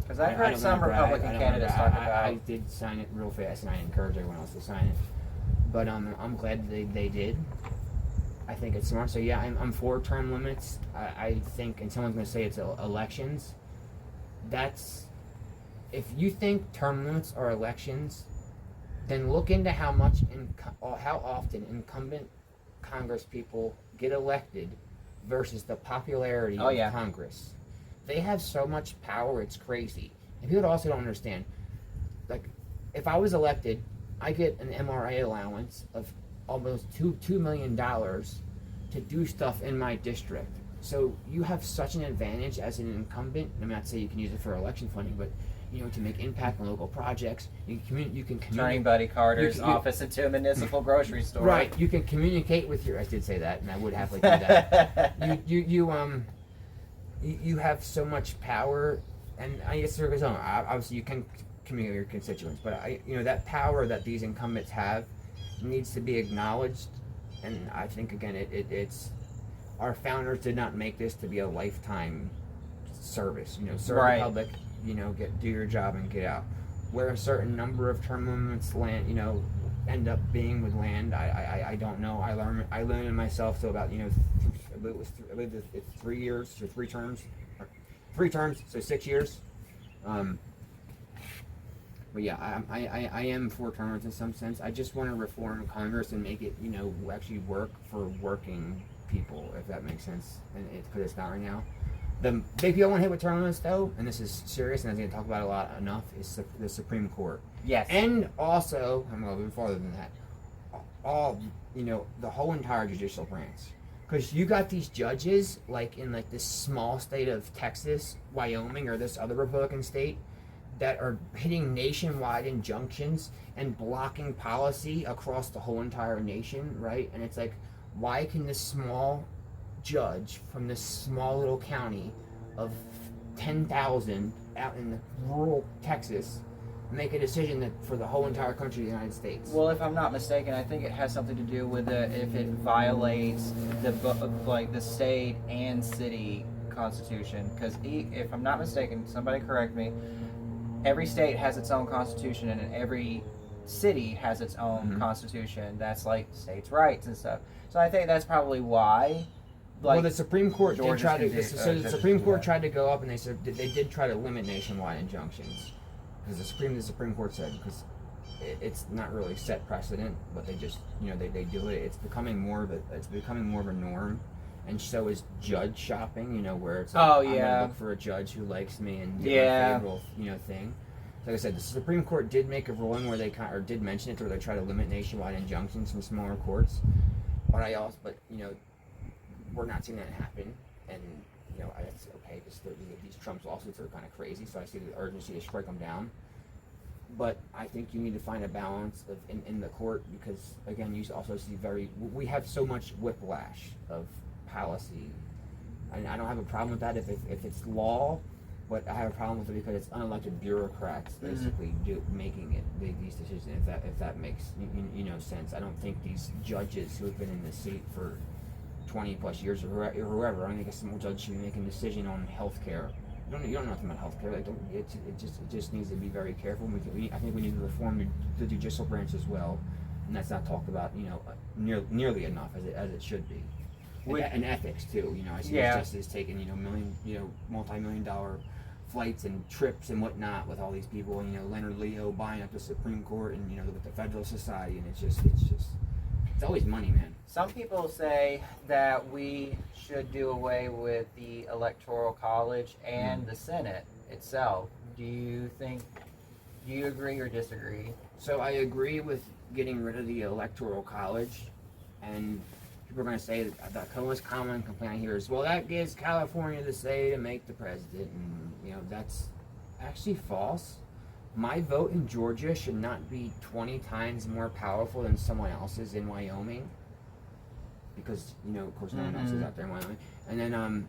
Because I've heard some Republican candidates talk about. I did sign it real fast, and I encourage everyone else to sign it. But I'm glad they did. I think it's smart. So yeah, I'm for term limits. I think, and someone's going to say it's elections. If you think term limits are elections, then look into how often incumbent Congress people get elected versus the popularity of Congress. They have so much power, it's crazy. And people also don't understand. Like, if I was elected, I get an MRA allowance of almost $2 million to do stuff in my district. So you have such an advantage as an incumbent. I'm not saying you can use it for election funding, but to make impact on local projects. You can turning Buddy Carter's office into a municipal grocery store. Right. You can communicate with I did say that, and I would happily do that. You have so much power, and I guess there goes on. Obviously, you can communicate with your constituents, but that power that these incumbents have needs to be acknowledged. And I think again, it's our founders did not make this to be a lifetime service. Serve the public. Do your job and get out. Where a certain number of term limits end up being with land, I don't know. I learned myself to about I believe it's 3 years or 3 terms, so 6 years. But yeah, I am for term limits in some sense. I just want to reform Congress and make it actually work for working people, if that makes sense. And because it's not right now. The big deal I want to hit with term limits, though, and this is serious, and I'm going to talk about it a lot enough, is the Supreme Court. Yes. And also, I'm going to go farther than that. The whole entire judicial branch. Because you got these judges, like in this small state of Texas, Wyoming, or this other Republican state, that are hitting nationwide injunctions and blocking policy across the whole entire nation, right? And it's like, why can this small judge from this small little county of 10,000 out in rural Texas make a decision for the whole entire country of the United States? Well, if I'm not mistaken, I think it has something to do with if it violates the state and city constitution. Because if I'm not mistaken, somebody correct me. Every state has its own constitution, and every city has its own constitution. That's like states' rights and stuff. So I think that's probably why. Well, the Supreme Court did try to. The Supreme Court tried to go up, and they said they did try to limit nationwide injunctions, because the Supreme Court said because it's not really set precedent, but they just they do it. It's becoming more of a norm, and so is judge shopping. Where it's like, I'm gonna look for a judge who likes me and get my favorable thing. Like I said, the Supreme Court did make a ruling where they did mention it, where they try to limit nationwide injunctions from smaller courts. But we're not seeing that happen, and it's okay because these Trump lawsuits are kind of crazy. So I see the urgency to strike them down. But I think you need to find a balance in the court, because again, you also see we have so much whiplash of policy, and I don't have a problem with that if it's law, but I have a problem with it because it's unelected bureaucrats basically making these decisions. If that makes sense. I don't think these judges who have been in the seat for 20 plus years or whoever, I don't think a single judge should be making a decision on healthcare you don't know nothing about healthcare. Like, it just needs to be very careful. I think we need to reform the judicial branch as well, and that's not talked about, nearly enough as it should be. And ethics too. I see justice taking, multi-million-dollar flights and trips and whatnot with all these people, and Leonard Leo buying up the Supreme Court and with the Federal Society, and it's always money, man. Some people say that we should do away with the Electoral College and the Senate itself. Do you agree or disagree? So I agree with getting rid of the Electoral College, and people are going to say that the most common complaint I hear is, well, that gives California the say to make the president, and that's actually false. My vote in Georgia should not be 20 times more powerful than someone else's in Wyoming, because of course no one else is out there in Wyoming. And then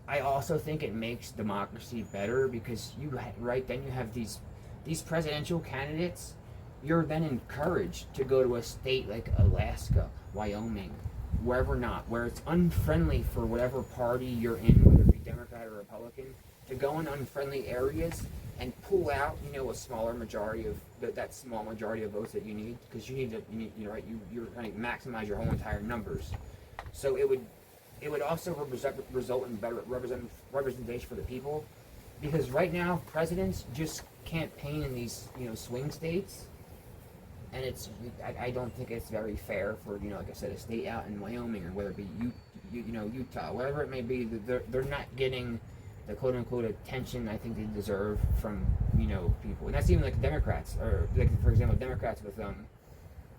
I also think it makes democracy better, because you have these presidential candidates. You're then encouraged to go to a state like Alaska, Wyoming, where it's unfriendly for whatever party you're in, whether it be Democrat or Republican, to go in unfriendly areas and pull out, a smaller majority of that small majority of votes that you need, because you're trying to maximize your whole entire numbers. So it would also result in better representation for the people, because right now presidents just campaign in these swing states, and I don't think it's very fair for like I said, a state out in Wyoming, or whether it be Utah, whatever it may be, they're not getting the quote unquote attention I think they deserve from people. And that's even like Democrats, or like for example Democrats with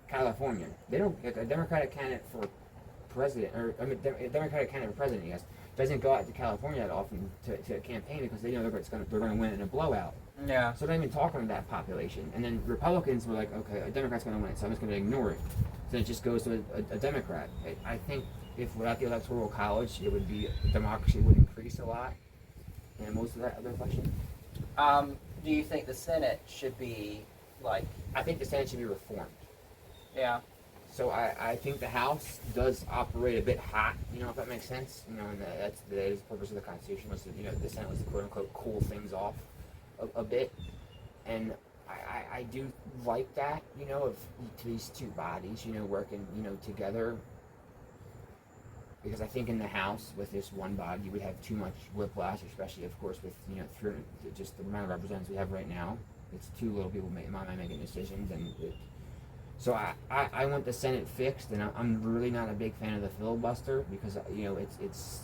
California. They don't, like a Democratic candidate for president, or a Democratic candidate for president, yes, doesn't go out to California that often to campaign, because they know they're going to win in a blowout. Yeah. So they're not even talking to that population. And then Republicans were like, okay, a Democrat's going to win, so I'm just going to ignore it. So it just goes to a Democrat. I think if without the Electoral College, democracy would increase a lot. And most of that other question. Do you think the Senate should be like? I think the Senate should be reformed. Yeah. So I think the House does operate a bit hot, if that makes sense. And that is the purpose of the Constitution, was that the Senate was to quote unquote cool things off a bit. And I do like that, of these two bodies, working, together. Because I think in the House, with this one body, you would have too much whiplash, especially, of course, with through just the amount of representatives we have right now. It's too little people making decisions, so I want the Senate fixed, and I'm really not a big fan of the filibuster, because it's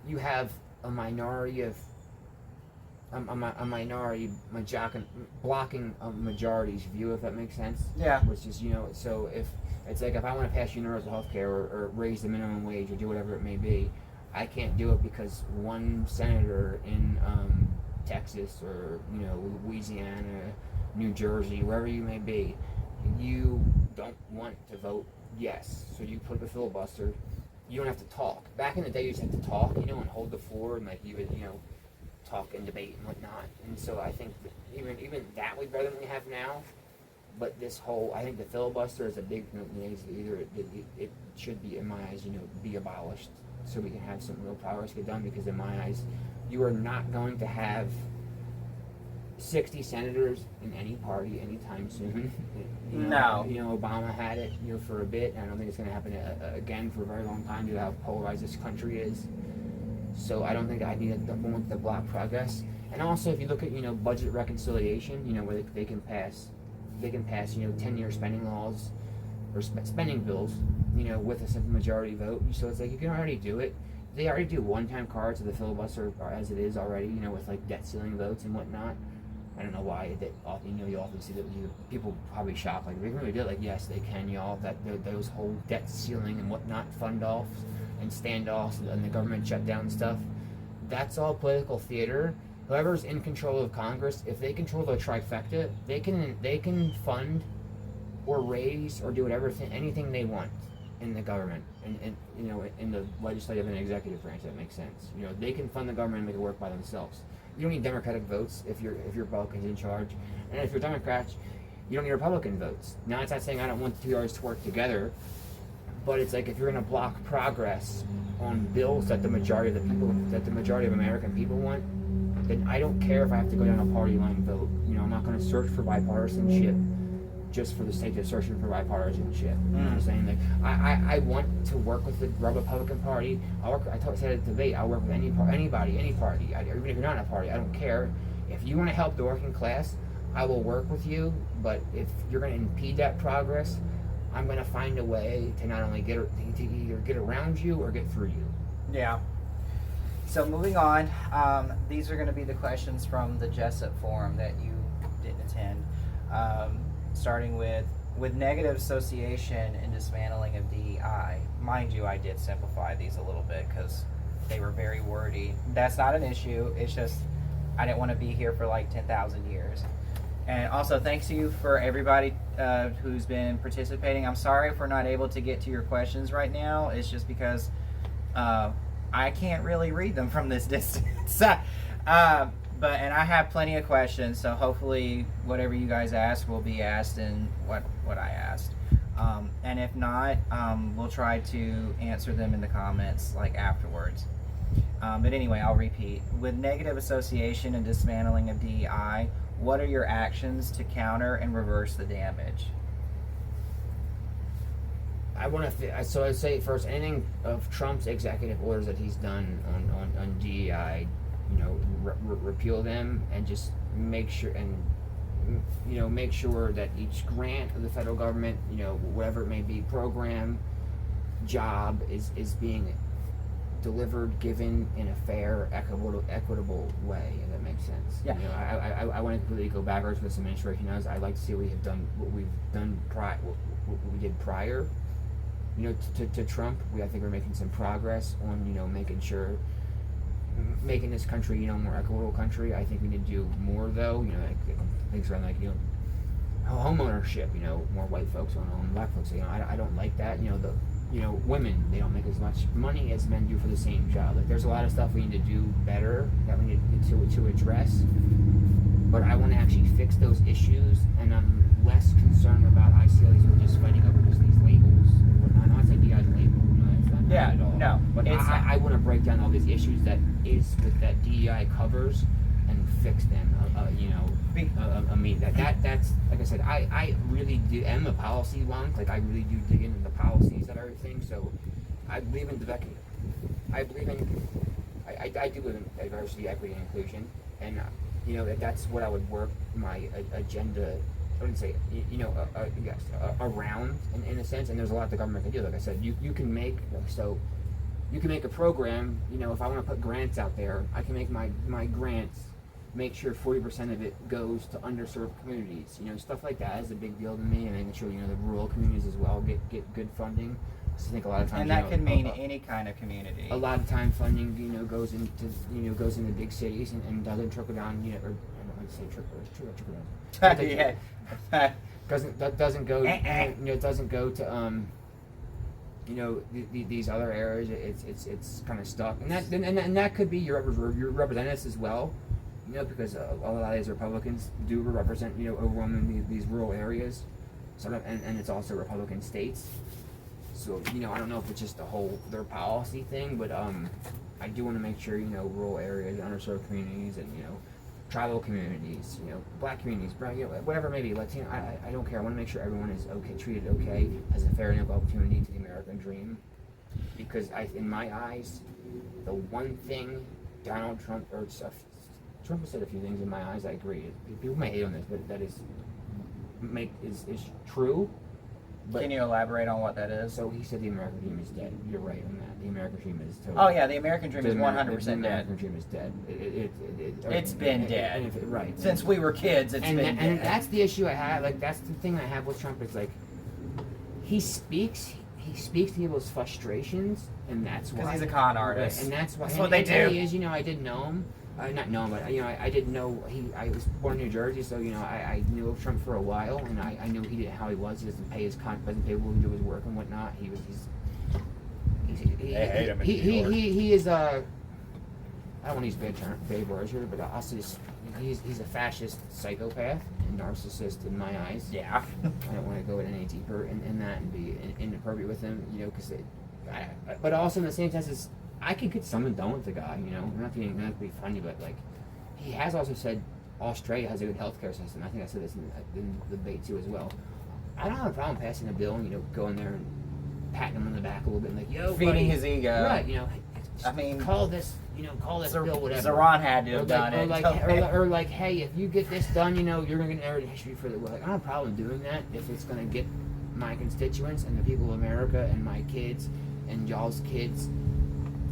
you have a minority of a minority blocking a majority's view, if that makes sense. Yeah. Which is so if it's like if I want to pass universal health care, or raise the minimum wage, or do whatever it may be, I can't do it because one senator in Texas, or Louisiana, New Jersey, wherever you may be, you don't want to vote yes, so you put the filibuster. You don't have to talk. Back in the day, you just had to talk, and hold the floor, and you would talk and debate and whatnot. And so I think even that would be better than we have now. But I think the filibuster is a big it should be, in my eyes, be abolished, so we can have some real progress get done. Because in my eyes, you are not going to have 60 senators in any party anytime soon. No. Obama had it for a bit, and I don't think it's going to happen again for a very long time due to how polarized this country is. So I don't think I need the block progress. And also, if you look at budget reconciliation, where they can pass 10-year spending laws or spending bills, with a simple majority vote. So it's like you can already do it. They already do one-time cards of the filibuster as it is already, with debt ceiling votes and whatnot. I don't know why you often see that people probably shock they can really do it. Yes, they can, y'all. Those whole debt ceiling and whatnot, fund offs and standoffs and the government shutdown stuff. That's all political theater. Whoever's in control of Congress, if they control the trifecta, they can fund or raise or do anything they want in the government, and in the legislative and executive branch. That makes sense. They can fund the government and make it work by themselves. You don't need Democratic votes if you're Republicans in charge, and if you're Democrats, you don't need Republican votes. Now, it's not saying I don't want the two parties to work together, But it's like if you're going to block progress on bills that the majority of American people want, then I don't care if I have to go down a party line vote. You know, I'm not going to search for bipartisanship just for the sake of searching for bipartisanship. You know what I'm saying? Like, I want to work with the Republican Party. I said at the debate, I'll work with anybody, any party. Even if you're not in a party, I don't care. If you want to help the working class, I will work with you. But if you're going to impede that progress, I'm going to find a way to not only to either get around you or get through you. Yeah. So moving on, these are going to be the questions from the Jessup forum that you didn't attend. Starting with negative association and dismantling of DEI. Mind you, I did simplify these a little bit because they were very wordy. That's not an issue. It's just I didn't want to be here for like 10,000 years. And also, thanks to you for everybody who's been participating. I'm sorry if we're not able to get to your questions right now. It's just because I can't really read them from this distance. And I have plenty of questions, so hopefully whatever you guys ask will be asked in what I asked. And if not, we'll try to answer them in the comments like afterwards. But anyway, I'll repeat. With negative association and dismantling of DEI, what are your actions to counter and reverse the damage? I want to. So I'd say first, anything of Trump's executive orders that he's done on DEI, you know, repeal them and just make sure make sure that each grant of the federal government, you know, whatever it may be, program, job is being delivered, given in a fair, equitable way, if that makes sense. Yeah. You know, I want to really go backwards with this administration. I like to see what we've done what we did prior. You know, to Trump, I think we're making some progress on, you know, making this country, you know, more equitable country. I think we need to do more, though. You know, like things around, like, you know, home ownership. You know, more white folks own black folks. You know, I don't like that. You know, women, they don't make as much money as men do for the same job. Like, there's a lot of stuff we need to do better that we need to address. But I want to actually fix those issues, and I'm less concerned about. I see all these people just fighting over just these labels. I'm not saying you guys label. You know, it's not at all. No. But I want to break down all these issues that DEI covers and fix them. I mean that's like I said. I really am a policy wonk. Like, I really do dig into the policies of everything. So I believe in diversity. I believe in. I do believe in diversity, equity, and inclusion, and you know that's what I would work my agenda. I wouldn't say, you know, around in a sense, and there's a lot the government can do. Like I said, you can make a program. You know, if I want to put grants out there, I can make my grants, make sure 40% of it goes to underserved communities. You know, stuff like that is a big deal to me, and making sure, you know, the rural communities as well get good funding. I think a lot of times, and that can mean any kind of community. A lot of time funding, you know, goes into big cities and doesn't trickle down. You know, or I don't want to say trickle down. Yeah. doesn't go. You know, it doesn't go to you know, these other areas. It's kind of stuck, and that could be your representatives as well. You know, because a lot of these Republicans do represent, you know, overwhelmingly these rural areas, and it's also Republican states. So, you know, I don't know if it's just their policy thing, but I do want to make sure, you know, rural areas, underserved communities, and, you know, tribal communities, you know, black communities, you know, whatever it may be, Latino, I don't care. I want to make sure everyone is treated okay, has a fair enough opportunity to the American dream. Because in my eyes, the one thing Donald Trump, Trump has said a few things in my eyes, I agree. People may hate on this, but that is true. But, can you elaborate on what that is? So he said the American dream is dead. You're right on that. The American dream is totally. Oh yeah, the American dream is 100% dead. The American dream is dead. It's been dead. Right. Since we were kids, it's been dead. And that's the issue I have. Like, that's the thing I have with Trump. Is like, he speaks to people's frustrations, and that's why. Because he's a con artist. And that's why. That's what they do. He is, you know, I did know him. Not know him, but, you know, I did know I was born in New Jersey, so, you know, I knew of Trump for a while, and I knew how he was. He doesn't pay his doesn't pay people to do his work and whatnot. He hate him in New York. He is I don't want to use bad words here, but I'll say this, he's a fascist psychopath and narcissist in my eyes. Yeah. I don't want to go any deeper in that and be inappropriate with him, you know, because but also in the same sense as I could get something done with the guy, you know. I'm not being funny, but like he has also said Australia has a good healthcare system. I think I said this in the debate too as well. I don't have a problem passing a bill and, you know, going there and patting him on the back a little bit and like, yo, Feeding buddy. his ego. Right, you know. I mean, call this bill whatever. Zaron had to have or done it. Or like, hey, if you get this done, you know, you're gonna get narrative history for the world. Like, I don't have a problem doing that if it's gonna get my constituents and the people of America and my kids and y'all's kids,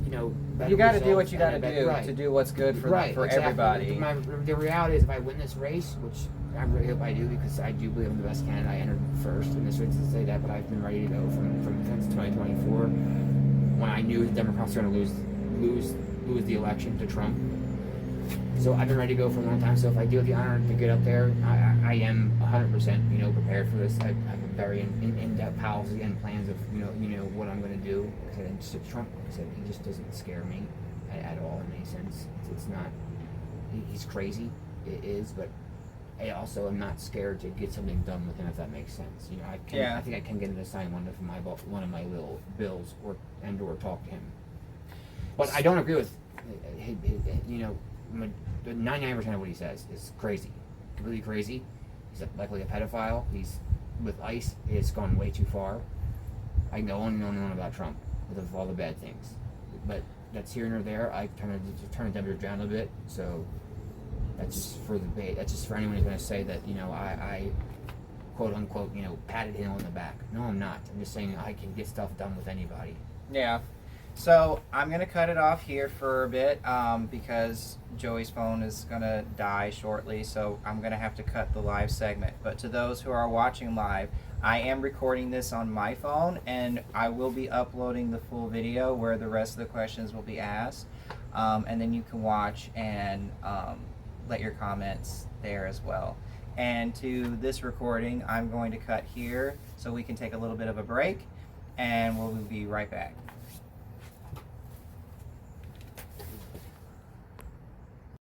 you know, better You got to do results what you got to and a do better- right. to do what's good for exactly. everybody. The reality is, if I win this race, which I really hope I do, because I do believe I'm the best candidate. I entered first in this race to say that, but I've been ready to go from since 2024, when I knew the Democrats were going to lose the election to Trump. So I've been ready to go for a long time. So if I do have the honor to get up there, I am 100%, you know, prepared for this. I have a very in-depth policy and plans of, you know what I'm going to do. And so Trump, like I said, he just doesn't scare me at all in any sense. It's not. He's crazy. It is, but I also am not scared to get something done with him, if that makes sense. You know, I think I can get him to sign one of my little bills or talk to him. But I don't agree with, you know, 99% of what he says is crazy, completely crazy. He's likely a pedophile. He's with ICE. It's gone way too far. I can go on and on and on about Trump with all the bad things, but that's here and there. I turn the temperature down a bit, so that's just for the debate. That's just for anyone who's going to say that, you know, I quote unquote, you know, patted him on the back. No, I'm not. I'm just saying I can get stuff done with anybody. Yeah. So I'm going to cut it off here for a bit because Joey's phone is going to die shortly. So I'm going to have to cut the live segment. But to those who are watching live, I am recording this on my phone and I will be uploading the full video where the rest of the questions will be asked. And then you can watch and let your comments there as well. And to this recording, I'm going to cut here so we can take a little bit of a break and we'll be right back.